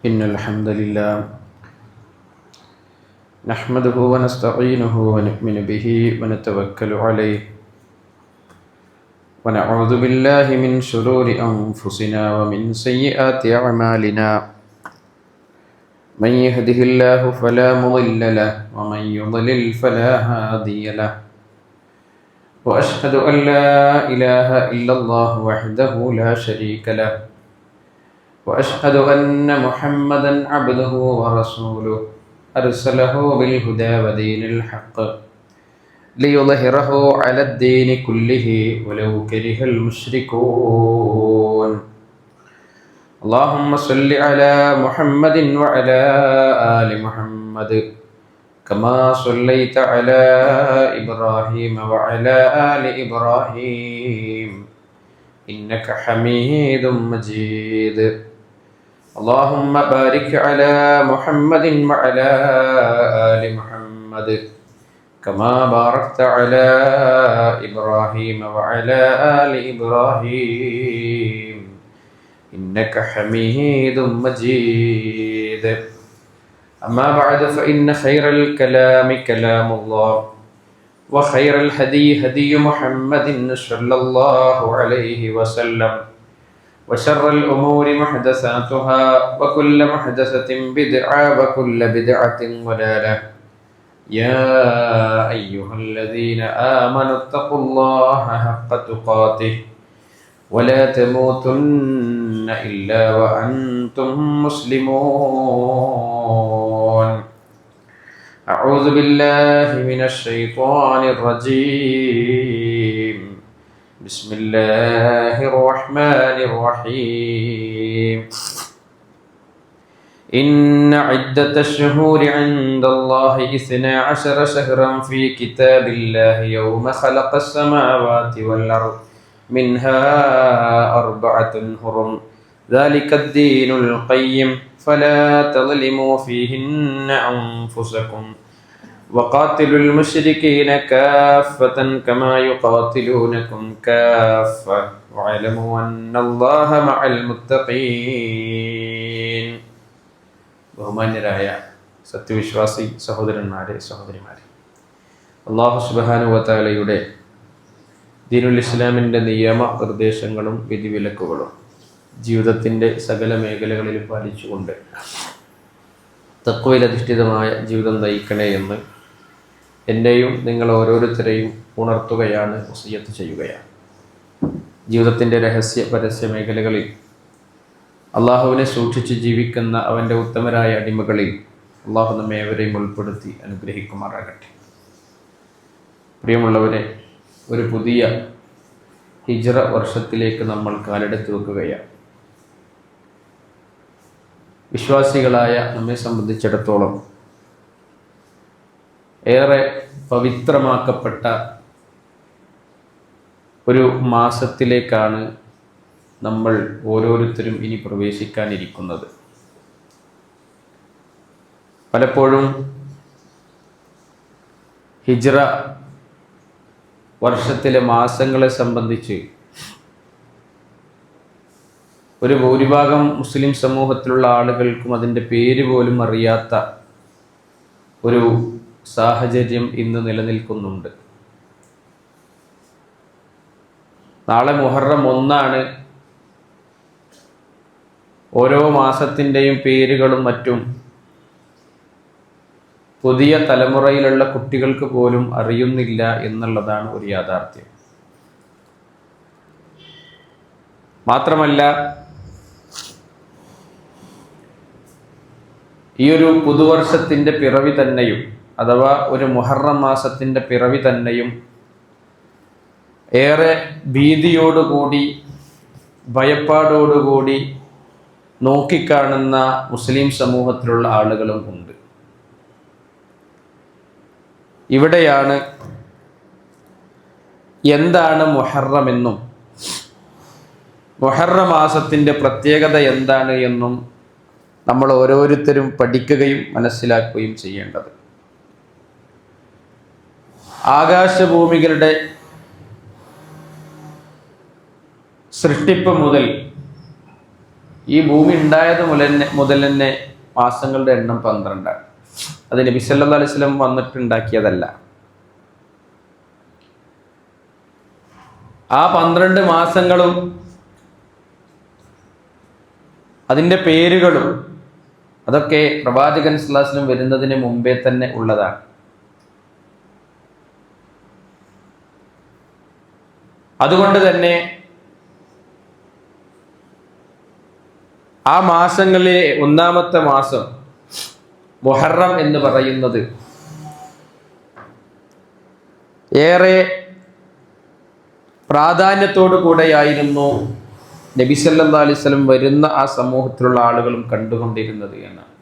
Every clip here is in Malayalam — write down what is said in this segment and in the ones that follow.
إن الحمد لله نحمده ونستعينه ونؤمن به ونتوكل عليه ونعوذ بالله من شرور أنفسنا ومن سيئات أعمالنا من يهده الله فلا مضل له ومن يضلل فلا هادي له وأشهد أن لا إله إلا الله وحده لا شريك له وأشهد أن محمدا عبده ورسوله أرسله بالهدى ودين الحق ليظهره على الدين كله ولو كره المشركون اللهم صل على محمد وعلى آل محمد كما صليت على إبراهيم وعلى آل إبراهيم إنك حميد مجيد اللهم بارك على محمد وعلى آل محمد كما باركت على إبراهيم وعلى آل إبراهيم إنك حميد مجيد أما بعد فإن خير الكلام كلام الله وخير الهدي هدي محمد صلى الله عليه وسلم وشر الأمور محدثاتها وكل محدثة بدعة وكل بدعة ضلالة يا أيها الذين آمنوا اتقوا الله حق تقاته ولا تموتن إلا وأنتم مسلمون أعوذ بالله من الشيطان الرجيم بسم الله الرحمن الرحيم إن عدة الشهور عند الله 12 شهرا في كتاب الله يوم خلق السماوات والأرض منها 4 حرم ذلك الدين القيم فلا تظلموا فيهن أنفسكم وقاتلوا المشركين كافة كما يقاتلونكم كافة واعلموا أن الله مع المتقين. ബഹുമാന്യരായ സത്യവിശ്വാസി സഹോദരന്മാരെ സഹോദരിമാരെ, അല്ലാഹു സുബ്ഹാനഹു വ തആലയുടെ ദീനുൽ ഇസ്ലാമിൻ്റെ നിയമ നിർദ്ദേശങ്ങളും വിധിവിലക്കുകളും ജീവിതത്തിൻ്റെ സകല മേഖലകളിലും പാലിച്ചുകൊണ്ട് തഖ്വയിലധിഷ്ഠിതമായ ജീവിതം നയിക്കണേ എന്ന് എന്നെയും നിങ്ങൾ ഓരോരുത്തരെയും ഉണർത്തുകയാണ്, വസിയ്യത്ത് ചെയ്യുകയാണ്. ജീവിതത്തിൻ്റെ രഹസ്യ പരസ്യ മേഖലകളിൽ അള്ളാഹുവിനെ സൂക്ഷിച്ച് ജീവിക്കുന്ന അവൻ്റെ ഉത്തമരായ അടിമകളിൽ അള്ളാഹു നമ്മെ ഏവരെയും ഉൾപ്പെടുത്തി അനുഗ്രഹിക്കുമാറാകട്ടെ. പ്രിയമുള്ളവരെ, ഒരു പുതിയ ഹിജ്റ വർഷത്തിലേക്ക് നമ്മൾ കാലെടുത്ത് വെക്കുകയാണ്. വിശ്വാസികളായ നമ്മെ സംബന്ധിച്ചിടത്തോളം ഏറെ പവിത്രമാക്കപ്പെട്ട ഒരു മാസത്തിലേക്കാണ് നമ്മൾ ഓരോരുത്തരും ഇനി പ്രവേശിക്കാനിരിക്കുന്നത്. പലപ്പോഴും ഹിജ്റ വർഷത്തിലെ മാസങ്ങളെ സംബന്ധിച്ച് ഒരു ഭൂരിഭാഗം മുസ്ലിം സമൂഹത്തിലുള്ള ആളുകൾക്കും അതിൻ്റെ പേര് പോലും അറിയാത്ത ഒരു സാഹചര്യം ഇന്ന് നിലനിൽക്കുന്നുണ്ട്. നാളെ മുഹറം 1 ഓരോ മാസത്തിൻ്റെയും പേരുകളും മറ്റും പുതിയ തലമുറയിലുള്ള കുട്ടികൾക്ക് പോലും അറിയുന്നില്ല എന്നുള്ളതാണ് ഒരു യാഥാർത്ഥ്യം. മാത്രമല്ല, ഈ ഒരു പുതുവർഷത്തിൻ്റെ പിറവി തന്നെയും അഥവാ ഒരു മുഹറം മാസത്തിൻ്റെ പിറവി തന്നെയും ഏറെ ഭീതിയോടുകൂടി ഭയപ്പാടോടുകൂടി നോക്കിക്കാണുന്ന മുസ്ലിം സമൂഹത്തിലുള്ള ആളുകളും ഉണ്ട്. ഇവിടെയാണ് എന്താണ് മുഹറം എന്നും മുഹറം മാസത്തിൻ്റെ പ്രത്യേകത എന്താണ് എന്നും നമ്മൾ ഓരോരുത്തരും പഠിക്കുകയും മനസ്സിലാക്കുകയും ചെയ്യേണ്ടത്. ആകാശഭൂമികളുടെ സൃഷ്ടിപ്പ് മുതൽ ഈ ഭൂമി ഉണ്ടായത് മുതൽ തന്നെ മാസങ്ങളുടെ എണ്ണം 12. അത് നബി സല്ലല്ലാഹു അലൈഹി വസല്ലം വന്നിട്ടുണ്ടാക്കിയതല്ല. ആ 12 മാസങ്ങളും അതിൻ്റെ പേരുകളും അതൊക്കെ പ്രവാചകൻ സല്ലല്ലാഹു അലൈഹി വസല്ലം വരുന്നതിന് മുമ്പേ തന്നെ ഉള്ളതാണ്. അതുകൊണ്ട് തന്നെ ആ മാസങ്ങളിലെ ഒന്നാമത്തെ മാസം മുഹറം എന്ന് പറയുന്നത് ഏറെ പ്രാധാന്യത്തോടു കൂടെയായിരുന്നു നബി സല്ലല്ലാഹു അലൈഹി വസല്ലം വരുന്ന ആ സമൂഹത്തിലുള്ള ആളുകളും കണ്ടുകൊണ്ടിരുന്നത് എന്നാണ്.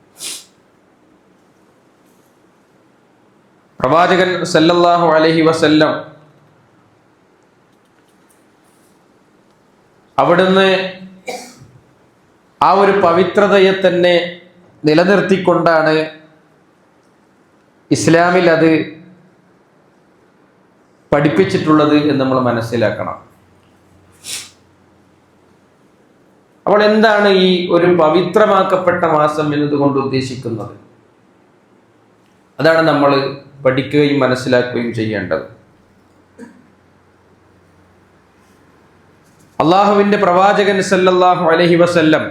പ്രവാചകൻ സല്ലല്ലാഹു അലൈഹി വസല്ലം അവിടുന്ന് ആ ഒരു പവിത്രതയെ തന്നെ നിലനിർത്തിക്കൊണ്ടാണ് ഇസ്ലാമിൽ അത് പഠിപ്പിച്ചിട്ടുള്ളത് എന്ന് നമ്മൾ മനസ്സിലാക്കണം. അപ്പോൾ എന്താണ് ഈ ഒരു പവിത്രമാക്കപ്പെട്ട മാസം എന്നതുകൊണ്ട് ഉദ്ദേശിക്കുന്നത്? അതാണ് നമ്മൾ പഠിക്കുകയും മനസ്സിലാക്കുകയും ചെയ്യേണ്ടത്. അള്ളാഹുവിൻ്റെ പ്രവാചകൻ സല്ലല്ലാഹു അലൈഹി വസല്ലം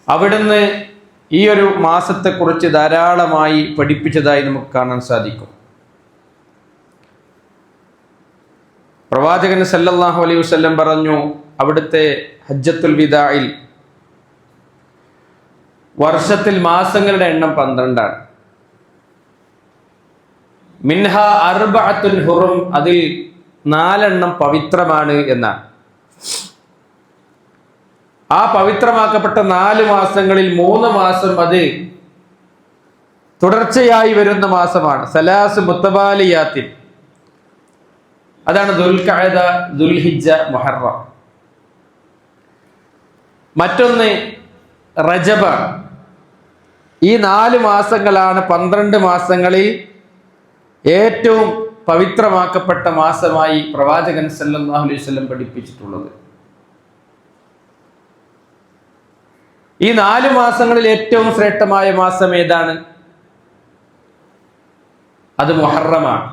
അവിടുന്ന് ഈ ഒരു മാസത്തെക്കുറിച്ച് ധാരാളമായി പഠിപ്പിച്ചതായി നമുക്ക് കാണാൻ സാധിക്കും. പ്രവാചകൻ സല്ലല്ലാഹു അലൈഹി വസല്ലം പറഞ്ഞു, അവിടുത്തെ ഹജ്ജത്തുൽ വിദാഇൽ വർഷത്തിൽ മാസങ്ങളുടെ എണ്ണം 12. മിൻഹ അർബഅത്തുൻ ഹുറും, അതിൽ 4 പവിത്രമാണ് എന്നാണ്. ആ പവിത്രമാക്കപ്പെട്ട 4 മാസങ്ങളിൽ 3 മാസം അത് തുടർച്ചയായി വരുന്ന മാസമാണ്. സലാസ് മുത്തബാലിയാത്തിൻ, അതാണ് ദുൽഖഅദ, ദുൽഹിജ്ജ, മുഹറം. മറ്റൊന്ന് റജബ. ഈ 4 മാസങ്ങളാണ് 12 മാസങ്ങളിൽ ഏറ്റവും പവിത്രമാക്കപ്പെട്ട മാസമായി പ്രവാചകൻ സല്ലല്ലാഹു അലൈഹി വസല്ലം പഠിപ്പിച്ചിട്ടുള്ളത്. ഈ 4 മാസങ്ങളിൽ ഏറ്റവും ശ്രേഷ്ഠമായ മാസം ഏതാണ്? അത് മുഹറമാണ്.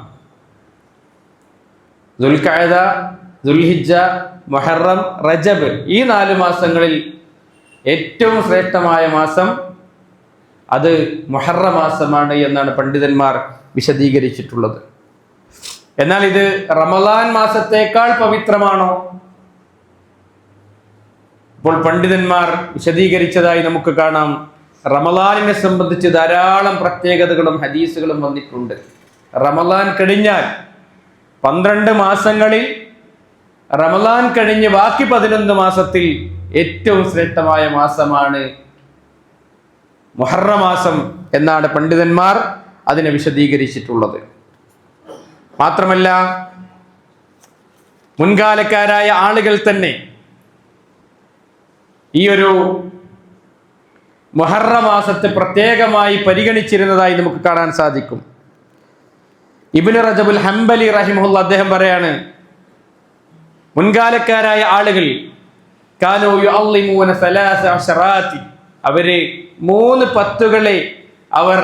ദുൽഖഅദ, ദുൽഹിജ്ജ, മുഹറം, റജബ്, ഈ 4 മാസങ്ങളിൽ ഏറ്റവും ശ്രേഷ്ഠമായ മാസം അത് മുഹറം മാസമാണ് എന്നാണ് പണ്ഡിതന്മാർ വിശദീകരിച്ചിട്ടുള്ളത്. എന്നാൽ ഇത് റമളാൻ മാസത്തേക്കാൾ പവിത്രമാണോ? ഇപ്പോൾ പണ്ഡിതന്മാർ വിശദീകരിച്ചതായി നമുക്ക് കാണാം. റമളാനിനെ സംബന്ധിച്ച് ധാരാളം പ്രത്യേകതകളും ഹദീസുകളും വന്നിട്ടുണ്ട്. റമളാൻ കഴിഞ്ഞാൽ 12 മാസങ്ങളിൽ റമളാൻ കഴിഞ്ഞ് ബാക്കി 11 മാസത്തിൽ ഏറ്റവും ശ്രേഷ്ഠമായ മാസമാണ് മുഹറം മാസം എന്നാണ് പണ്ഡിതന്മാർ അതിനെ വിശദീകരിച്ചിട്ടുള്ളത്. മാത്രമല്ല, മുൻകാലക്കാരായ ആളുകൾ തന്നെ ഈ ഒരു മുഹറം മാസത്തെ പ്രത്യേകമായി പരിഗണിച്ചിരുന്നതായി നമുക്ക് കാണാൻ സാധിക്കും. ഇബ്നു റജബുൽ ഹംബലി റഹിമഹുല്ലാഹ് അദ്ദേഹം പറയാണ്, മുൻകാലക്കാരായ ആളുകൾ കാനൂ യുഅള്ളിമൂന സലാസ അശറാത്തി, അവര് 3 പത്തുകളെ അവർ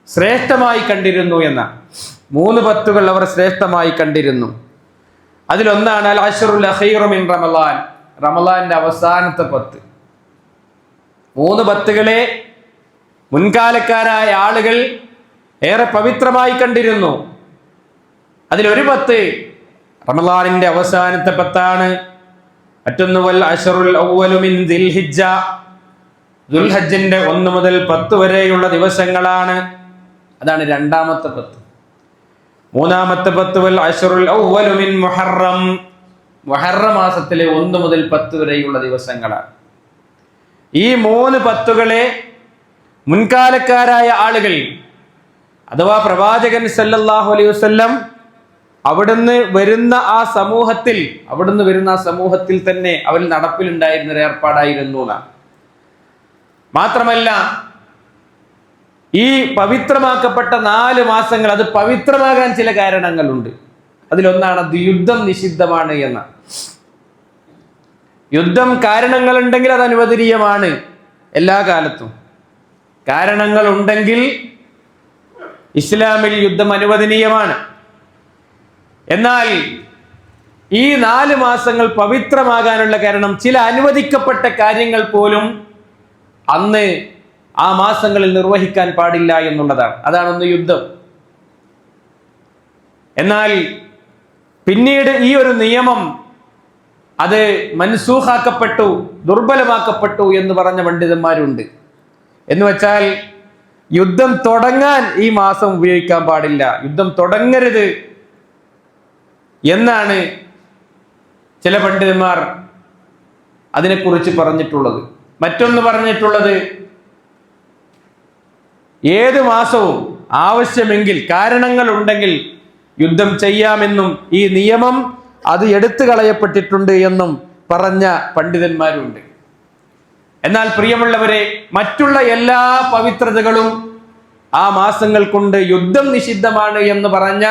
ശ്രേഷ്ഠമായി കണ്ടിരുന്നു എന്ന 3 പത്തുകൾ അവർ ശ്രേഷ്ഠമായി കണ്ടിരുന്നു. അതിലൊന്നാണ് അൽ അശ്റുൽ അഖീറു മിൻ റമളാൻ, റമളാന്റെ അവസാനത്തെ 10. 3 പത്തുകളെ മുൻകാലക്കാരായ ആളുകൾ ഏറെ പവിത്രമായി കണ്ടിരുന്നു. അതിലൊരു 10 റമളാനിന്റെ അവസാനത്തെ 10ആണ്. മറ്റൊന്ന് വൽ അശ്റുൽ അവ്വലു മിൻ ദിൽഹിജ്ജ, ദുൽഹജ്ജിന്റെ 1 മുതൽ 10 വരെയുള്ള ദിവസങ്ങളാണ്. അതാണ് രണ്ടാമത്തെ 10. മൂന്നാമത്തെ 10 വൽ അശ്റുൽ അവ്വലു മിൻ മുഹറം, മുഹറം മാസത്തിലെ 1 മുതൽ 10 വരെയുള്ള ദിവസങ്ങളാണ്. ഈ 3 പത്തുകളെ മുൻകാലക്കാരായ ആളുകൾ അഥവാ പ്രവാചകൻ സല്ലല്ലാഹു അലൈഹി വസല്ലം അവിടുന്ന് വരുന്ന ആ സമൂഹത്തിൽ തന്നെ അവരിൽ നടപ്പിലുണ്ടായിരുന്ന ഒരു ഏർപ്പാടായിരുന്നു. മാത്രമല്ല, ഈ പവിത്രമാക്കപ്പെട്ട 4 മാസങ്ങൾ അത് പവിത്രമാകാൻ ചില കാരണങ്ങളുണ്ട്. അതിലൊന്നാണ് അത് യുദ്ധം നിഷിദ്ധമാണ് എന്ന. യുദ്ധം കാരണങ്ങളുണ്ടെങ്കിൽ അത് അനുവദനീയമാണ്. എല്ലാ കാലത്തും കാരണങ്ങൾ ഉണ്ടെങ്കിൽ ഇസ്ലാമിൽ യുദ്ധം അനുവദനീയമാണ്. എന്നാൽ ഈ 4 മാസങ്ങൾ പവിത്രമാകാനുള്ള കാരണം ചില അനുവദിക്കപ്പെട്ട കാര്യങ്ങൾ പോലും അന്ന് ആ മാസങ്ങളിൽ നിർവഹിക്കാൻ പാടില്ല എന്നുള്ളതാണ്. അതാണൊന്ന് യുദ്ധം. എന്നാൽ പിന്നീട് ഈ ഒരു നിയമം അത് മൻസൂഖാക്കപ്പെട്ടു, ദുർബലമാക്കപ്പെട്ടു എന്ന് പറഞ്ഞ പണ്ഡിതന്മാരുണ്ട്. എന്ന് വെച്ചാൽ യുദ്ധം തുടങ്ങാൻ ഈ മാസം ഉപയോഗിക്കാൻ പാടില്ല, യുദ്ധം തുടങ്ങരുത് എന്നാണ് ചില പണ്ഡിതന്മാർ അതിനെക്കുറിച്ച് പറഞ്ഞിട്ടുള്ളത്. മറ്റൊന്ന് പറഞ്ഞിട്ടുള്ളത്, ഏത് മാസവും ആവശ്യമെങ്കിൽ കാരണങ്ങൾ ഉണ്ടെങ്കിൽ യുദ്ധം ചെയ്യാമെന്നും ഈ നിയമം അത് എടുത്തു കളയപ്പെട്ടിട്ടുണ്ട് എന്നും പറഞ്ഞ പണ്ഡിതന്മാരുണ്ട്. എന്നാൽ പ്രിയമുള്ളവരെ, മറ്റുള്ള എല്ലാ പവിത്രതകളും ആ മാസങ്ങൾ കൊണ്ട് യുദ്ധം നിഷിദ്ധമാണ് എന്ന് പറഞ്ഞ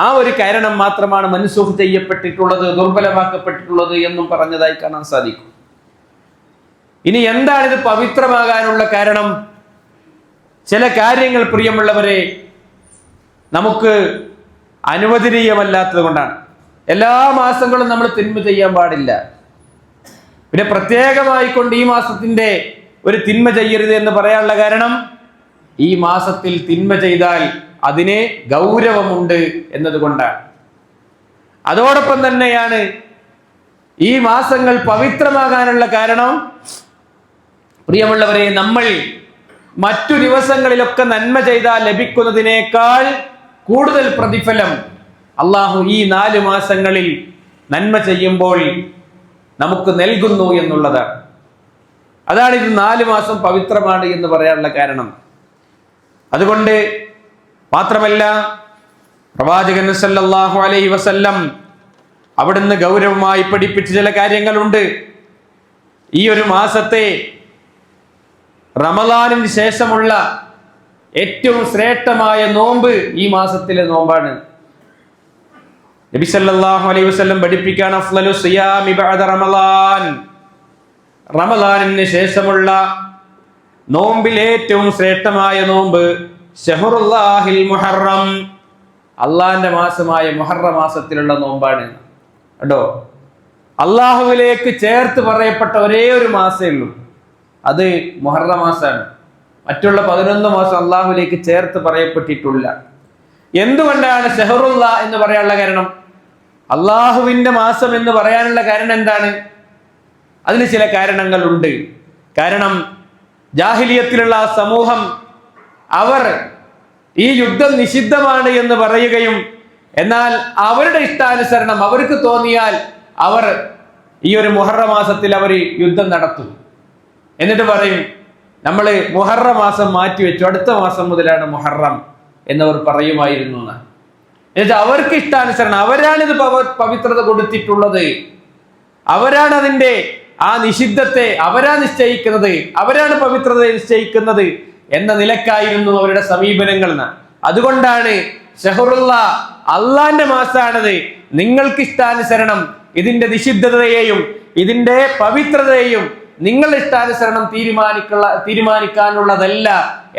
ആ ഒരു കാരണം മാത്രമാണ് മൻസൂഖ് ചെയ്യപ്പെട്ടിട്ടുള്ളത്, ദുർബലമാക്കപ്പെട്ടിട്ടുള്ളത് എന്നും പറഞ്ഞതായി കാണാൻ സാധിക്കും. ഇനി എന്താണ് ഇത് പവിത്രമാകാനുള്ള കാരണം? ചില കാര്യങ്ങൾ പ്രിയമുള്ളവരെ നമുക്ക് അനുവദനീയമല്ലാത്തത് കൊണ്ടാണ്. എല്ലാ മാസങ്ങളും നമ്മൾ തിന്മ ചെയ്യാൻ പാടില്ല. പിന്നെ പ്രത്യേകമായിക്കൊണ്ട് ഈ മാസത്തിന്റെ ഒരു തിന്മ ചെയ്യരുത് എന്ന് പറയാനുള്ള കാരണം, ഈ മാസത്തിൽ തിന്മ ചെയ്താൽ അതിന് ഗൗരവമുണ്ട് എന്നതുകൊണ്ടാണ്. അതോടൊപ്പം തന്നെയാണ് ഈ മാസങ്ങൾ പവിത്രമാകാനുള്ള കാരണം, പ്രിയമുള്ളവരെ, നമ്മൾ മറ്റു ദിവസങ്ങളിലൊക്കെ നന്മ ചെയ്താൽ ലഭിക്കുന്നതിനേക്കാൾ കൂടുതൽ പ്രതിഫലം അള്ളാഹു ഈ 4 മാസങ്ങളിൽ നന്മ ചെയ്യുമ്പോൾ നമുക്ക് നൽകുന്നു എന്നുള്ളതാണ്. അതാണ് ഇത് 4 മാസം പവിത്രമാണ് എന്ന് പറയാനുള്ള കാരണം. അതുകൊണ്ട് മാത്രമല്ല, പ്രവാചകൻ സല്ലല്ലാഹു അലൈഹി വസല്ലം അവിടുന്ന് ഗൗരവമായി പഠിപ്പിച്ച ചില കാര്യങ്ങളുണ്ട്. ഈ ഒരു മാസത്തെ റമളാനിന് ശേഷമുള്ള ഏറ്റവും ശ്രേഷ്ഠമായ നോമ്പ് ഈ മാസത്തിലെ നോമ്പാണ്. നബി സല്ലല്ലാഹു അലൈഹി വസല്ലം പഠിപ്പിക്കാൻ അഫ്ളലു സിയാമി ബഅദ റമളാൻ, റമളാനിന് ശേഷമുള്ള നോമ്പിൽ ഏറ്റവും ശ്രേഷ്ഠമായ നോമ്പ് ശഹറുല്ലാഹിൽ മുഹറം, അള്ളാഹിന്റെ മാസമായ മുഹറം മാസത്തിലുള്ള നോമ്പാണ്. കേട്ടോ, അള്ളാഹുവിലേക്ക് ചേർത്ത് പറയപ്പെട്ട ഒരേ ഒരു മാസമേ ഉള്ളൂ, അത് മുഹറം മാസമാണ്. മറ്റുള്ള 11 മാസം അള്ളാഹുവിലേക്ക് ചേർത്ത് പറയപ്പെട്ടിട്ടില്ല. എന്തുകൊണ്ടാണ് ഷഹറുല്ല എന്ന് പറയാനുള്ള കാരണം? അള്ളാഹുവിന്റെ മാസം എന്ന് പറയാനുള്ള കാരണം എന്താണ്? അതിന് ചില കാരണങ്ങളുണ്ട്. കാരണം ജാഹിലിയത്തിലുള്ള ആ സമൂഹം അവർ ഈ യുദ്ധം നിഷിദ്ധമാണ് എന്ന് പറയുകയും എന്നാൽ അവരുടെ ഇഷ്ടാനുസരണം അവർക്ക് തോന്നിയാൽ അവർ ഈ ഒരു മുഹറം മാസത്തിൽ അവർ യുദ്ധം നടത്തും. എന്നിട്ട് പറയും, നമ്മൾ മുഹറം മാസം മാറ്റിവെച്ചു, അടുത്ത മാസം മുതലാണ് മുഹറം എന്നവർ പറയുമായിരുന്നു. എന്നുവെച്ചാൽ അവർക്ക് ഇഷ്ടാനുസരണം, അവരാണിത് പവിത്രത കൊടുത്തിട്ടുള്ളത്, അവരാണ് അതിന്റെ ആ നിഷിദ്ധത്തെ അവരാ നിശ്ചയിക്കുന്നത്, അവരാണ് പവിത്രത നിശ്ചയിക്കുന്നത് എന്ന നിലക്കായിരുന്നു അവരുടെ സമീപനങ്ങൾ. അതുകൊണ്ടാണ് ഷഹറുല്ല, അള്ളാന്റെ മാസാണത്, നിങ്ങൾക്ക് ഇഷ്ടാനുസരണം ഇതിന്റെ നിഷിദ്ധതയെയും ഇതിന്റെ പവിത്രതയെയും നിങ്ങളുടെ ഇഷ്ടാനുസരണം തീരുമാനിക്കാനുള്ളതല്ല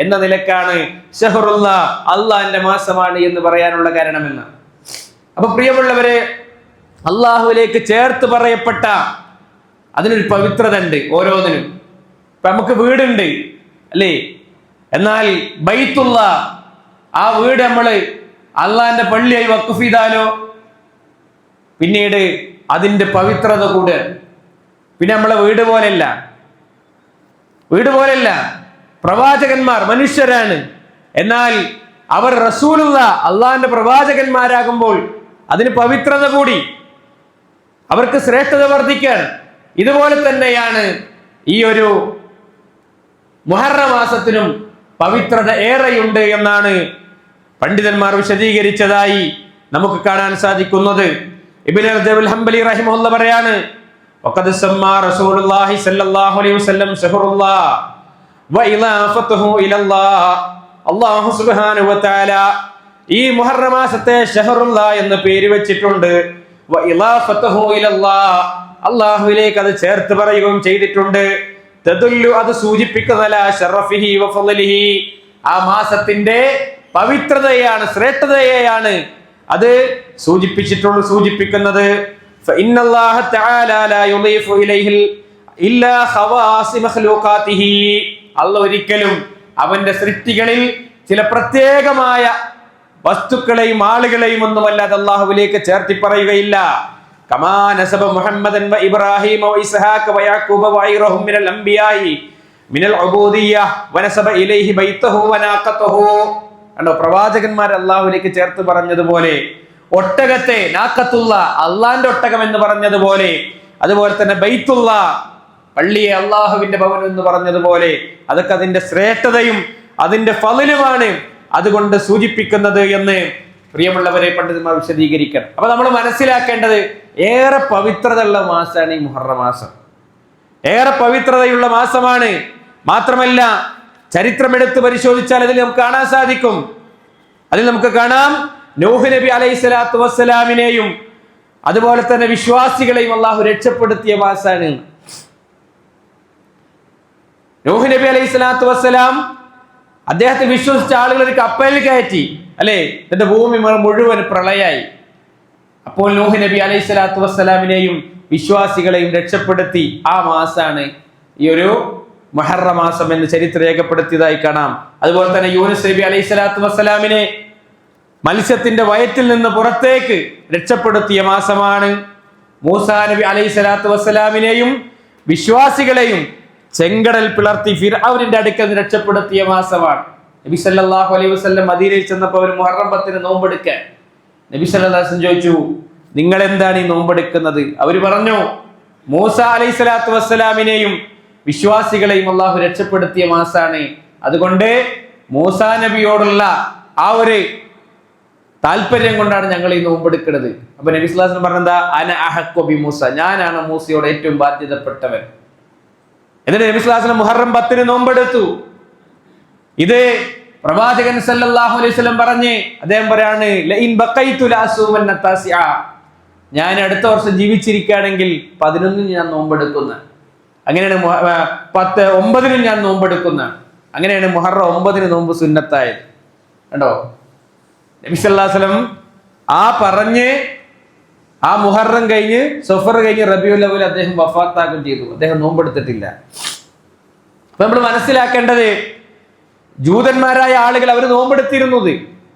എന്ന നിലക്കാണ് ഷഹറുല്ല അള്ളാന്റെ മാസമാണ് എന്ന് പറയാനുള്ള കാരണമെന്ന്. അപ്പൊ പ്രിയമുള്ളവരെ, അള്ളാഹുവിലേക്ക് ചേർത്ത് പറയപ്പെട്ട അതിനൊരു പവിത്രത ഉണ്ട് ഓരോന്നിനും. ഇപ്പൊ നമുക്ക് വീടുണ്ട് അല്ലേ, എന്നാൽ ബൈത്തുള്ള ആ വീട് നമ്മൾ അള്ളാന്റെ പള്ളിയായി വഖഫ് ചെയ്താലോ പിന്നീട് അതിന്റെ പവിത്രത കൂടെ. പിന്നെ നമ്മളെ വീട് പോലെയല്ല, പ്രവാചകന്മാർ മനുഷ്യരാണ്, എന്നാൽ അവർ റസൂലുള്ള അള്ളാഹിന്റെ പ്രവാചകന്മാരാകുമ്പോൾ അതിന് പവിത്രത കൂടി, അവർക്ക് ശ്രേഷ്ഠത വർദ്ധിക്കാൻ. ഇതുപോലെ തന്നെയാണ് ഈ ഒരു മുഹറം മാസത്തിനും പവിത്രത ഏറെയുണ്ട് എന്നാണ് പണ്ഡിതന്മാർ വിശദീകരിച്ചതായി നമുക്ക് കാണാൻ സാധിക്കുന്നത്. ഇബ്നു റജബ് ഹംബലി റഹിമഹുല്ലാഹ് പറയാണ്, വഖദ് സമ്മാ റസൂലുള്ളാഹി സ്വല്ലല്ലാഹു അലൈഹി വസല്ലം ശഹറുല്ലാഹ് വഇലാഫത്തുഹു ഇലല്ലാഹ്. അല്ലാഹു സുബ്ഹാനഹു വ തആല ഈ മുഹറം മാസത്തെ ശഹറുല്ലാഹ് എന്ന് പേര് വെച്ചിട്ടുണ്ട്. വഇലാഫത്തുഹു ഇലല്ലാഹ്, അള്ളാഹുവിലേക്ക് അത് ചേർത്ത് പറയുകയും ചെയ്തിട്ടുണ്ട്. തദുല്ലു, അത് സൂചിപ്പിക്കുന്നതല്ല ശറഫിഹി വഫളലിഹി, ആ മാസത്തിന്റെ പവിത്രതയാണ്, ശ്രേഷ്ഠതയെയാണ് അത് സൂചിപ്പിക്കുന്നത്. ഫഇന്നല്ലാഹ തആല ലാ യുളീഫു ഇലൈഹി ഇല്ലാ ഖവാസി മഖ്ലൂഖാതിഹി, അല്ലാഹു ഒരിക്കലും അവന്റെ സൃഷ്ടികളിൽ ചില പ്രത്യേകമായ വസ്തുക്കളെയും ആളുകളെയും ഒന്നുമല്ലാതെ അല്ലാഹുവിലേക്ക് ചേർത്തി പറയുകയില്ല. കമാ നസബ മുഹമ്മദൻ വ ഇബ്രാഹിം വ ഇസ്ഹാഖ വ യാഖൂബ വ ഗൈറഹും മിനൽ അംബിയാഇ മിനൽ ഉബൂദിയ്യ വ നസബ ഇലൈഹി ബൈതഹു വ നാഖതഹു. കണ്ടോ, പ്രവാചകന്മാർ അല്ലാഹുവിലേക്ക് ചേർത്ത് പറഞ്ഞതുപോലെ, ഒട്ടകത്തെ നാഖത്തുള്ള, അള്ളാന്റെ ഒട്ടകം എന്ന് പറഞ്ഞതുപോലെ, അതുപോലെ തന്നെ ബൈത്തുള്ള, പള്ളിയെ അള്ളാഹുവിന്റെ ഭവനം എന്ന് പറഞ്ഞതുപോലെ, അതൊക്കെ അതിന്റെ ശ്രേഷ്ഠതയും അതിന്റെ ഫളിലുമാണ് അതുകൊണ്ട് സൂചിപ്പിക്കുന്നത് എന്ന് പ്രിയമുള്ളവരെ പണ്ഡിതന്മാർ വിശദീകരിക്കണം. അപ്പൊ നമ്മൾ മനസ്സിലാക്കേണ്ടത്, ഏറെ പവിത്രതയുള്ള മാസമാണ് ഈ മുഹറം മാസം. ഏറെ പവിത്രതയുള്ള മാസമാണ്. മാത്രമല്ല, ചരിത്രം എടുത്ത് പരിശോധിച്ചാൽ അതിൽ നമുക്ക് കാണാൻ സാധിക്കും. അതിൽ നമുക്ക് കാണാം, നൂഹ് നബി അലൈഹി സ്വലാത്തു വസ്സലാമിനെയും അതുപോലെ തന്നെ വിശ്വാസികളെയും അള്ളാഹു രക്ഷപ്പെടുത്തിയ മാസമാണ്. നൂഹ് നബി അലൈഹി സ്വലാത്തു വസ്സലാം അദ്ദേഹത്തെ വിശ്വസിച്ച ആളുകൾ ഒരു കപ്പലിൽ കയറ്റി, അല്ലെ, എന്നിട്ട് ഭൂമി മുഴുവൻ പ്രളയായി. അപ്പോൾ നൂഹ് നബി അലൈഹി സ്വലാത്തു വസ്സലാമിനെയും വിശ്വാസികളെയും രക്ഷപ്പെടുത്തി ആ മാസാണ് ഈ ഒരു മുഹറം മാസം എന്ന് ചരിത്രം രേഖപ്പെടുത്തിയതായി കാണാം. അതുപോലെ തന്നെ യൂനുസ് നബി അലൈഹി സ്വലാത്തു വസ്സലാമിനെ മത്സ്യത്തിന്റെ വയറ്റിൽ നിന്ന് പുറത്തേക്ക് രക്ഷപ്പെടുത്തിയ മാസമാണ്. മൂസാ നബി അലൈഹി സ്വലാത്തു വസ്സലാമിനെയും വിശ്വാസികളെയും ചെങ്കടൽ പിളർത്തി ഫിർഔനിന്റെ അടുക്കൽ നിന്ന് രക്ഷപ്പെടുത്തിയ മാസമാണ്. നബി സല്ലല്ലാഹു അലൈഹി വസല്ലം മദീനയിൽ ചെന്നപ്പോൾ അവർ മുഹറം 10 നോമ്പെടുക്കാൻ നബി സല്ലല്ലാഹു അലൈഹി വസല്ലം ചോദിച്ചു, നിങ്ങൾ എന്താണ് ഈ നോമ്പെടുക്കുന്നത്? അവർ പറഞ്ഞു, മൂസ അലൈഹി സ്വലാത്തു വസ്സലാമിനെയും വിശ്വാസികളെയും അള്ളാഹു രക്ഷപ്പെടുത്തിയ മാസാണ്, അതുകൊണ്ട് മൂസാ നബിയോടുള്ള ആ ഒരു താല്പര്യം കൊണ്ടാണ് ഞങ്ങൾ ഈ നോമ്പെടുക്കുന്നത്. അപ്പൊ നബി സല്ലല്ലാഹു അലൈഹി വസല്ലം പറഞ്ഞെന്താ, അന അഹഖു ബി മൂസ, ഞാനാണ് മൂസയോട് ഏറ്റവും ബാധ്യതപ്പെട്ടവൻ. എന്നിട്ട് നബി സല്ലല്ലാഹു അലൈഹി വസല്ലം മുഹറം 10 നോമ്പെടുത്തു. ഇത് പ്രവാചകൻ സല്ലല്ലാഹു അലൈഹി വസല്ലം പറഞ്ഞ് അദ്ദേഹം പറയാണ്, ലഇൻ ബഖൈതു ലഅസൂമന്ന താസിഅ, ഞാൻ അടുത്ത വർഷം ജീവിച്ചിരിക്കുകയാണെങ്കിൽ 11 ഞാൻ നോമ്പെടുക്കുന്ന, അങ്ങനെയാണ് 9 ഞാൻ നോമ്പെടുക്കുന്ന, അങ്ങനെയാണ് മുഹറം 9 നോമ്പ് സുന്നത്തായത്. കണ്ടോ, നബി സല്ലല്ലാഹു അലൈഹി വസല്ലം ആ പറഞ്ഞ് ആ മുഹറം കഴിഞ്ഞ് സഫർ കഴിഞ്ഞ് റബീഉൽ അവ്വൽ അദ്ദേഹം വഫാത്താകുകയും ചെയ്തു. അദ്ദേഹം നോമ്പെടുത്തിട്ടില്ല. അപ്പൊ നമ്മൾ മനസ്സിലാക്കേണ്ടത്, ജൂതന്മാരായ ആളുകൾ അവർ നോമ്പെടുത്തിരുന്നത്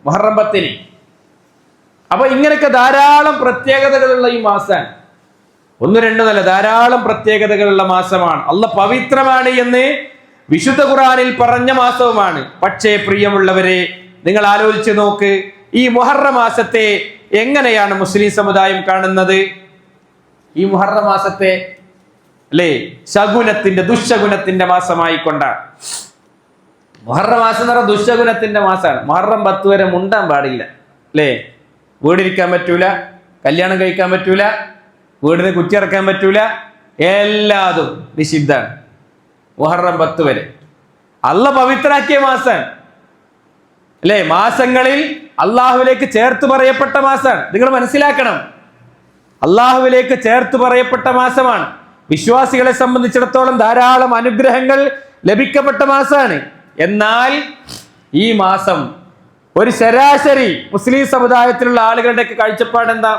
മുഹറം 10. അപ്പൊ ഇങ്ങനെയൊക്കെ ധാരാളം പ്രത്യേകതകളുള്ള ഈ മാസമാണ്. 1-2 നല്ല ധാരാളം പ്രത്യേകതകളുള്ള മാസമാണ്. അല്ലാഹ് പവിത്രമാണ് എന്ന് വിശുദ്ധ ഖുർആനിൽ പറഞ്ഞ മാസവുമാണ്. പക്ഷേ പ്രിയമുള്ളവരെ, നിങ്ങൾ ആലോചിച്ച് നോക്ക്, ഈ മുഹറം മാസത്തെ എങ്ങനെയാണ് മുസ്ലിം സമുദായം കാണുന്നത്? ഈ മുഹറം മാസത്തെ, അല്ലേ, ശകുനത്തിന്റെ, ദുശകുനത്തിന്റെ മാസമായിക്കൊണ്ടാണ്. മുഹറം മാസം എന്ന് പറഞ്ഞാൽ ദുശകുനത്തിന്റെ മാസമാണ്. മുഹറം 10 വരെ മുണ്ടാൻ പാടില്ല, അല്ലേ, വീടിരിക്കാൻ പറ്റൂല, കല്യാണം കഴിക്കാൻ പറ്റൂല, വീടിന് കുറ്റിയിറക്കാൻ പറ്റൂല, എല്ലാതും നിഷിദ്ധാണ് മുഹറം 10 വരെ. അല്ലാഹ് പവിത്രാക്കിയ മാസമാണ്, അല്ലേ, മാസങ്ങളിൽ അള്ളാഹുവിലേക്ക് ചേർത്ത് പറയപ്പെട്ട മാസമാണ്. നിങ്ങൾ മനസ്സിലാക്കണം, അള്ളാഹുവിലേക്ക് ചേർത്ത് പറയപ്പെട്ട മാസമാണ്. വിശ്വാസികളെ സംബന്ധിച്ചിടത്തോളം ധാരാളം അനുഗ്രഹങ്ങൾ ലഭിക്കപ്പെട്ട മാസമാണ്. എന്നാൽ ഈ മാസം ഒരു ശരാശരി മുസ്ലിം സമുദായത്തിലുള്ള ആളുകളുടെ ഒക്കെ കാഴ്ചപ്പാട് എന്താ?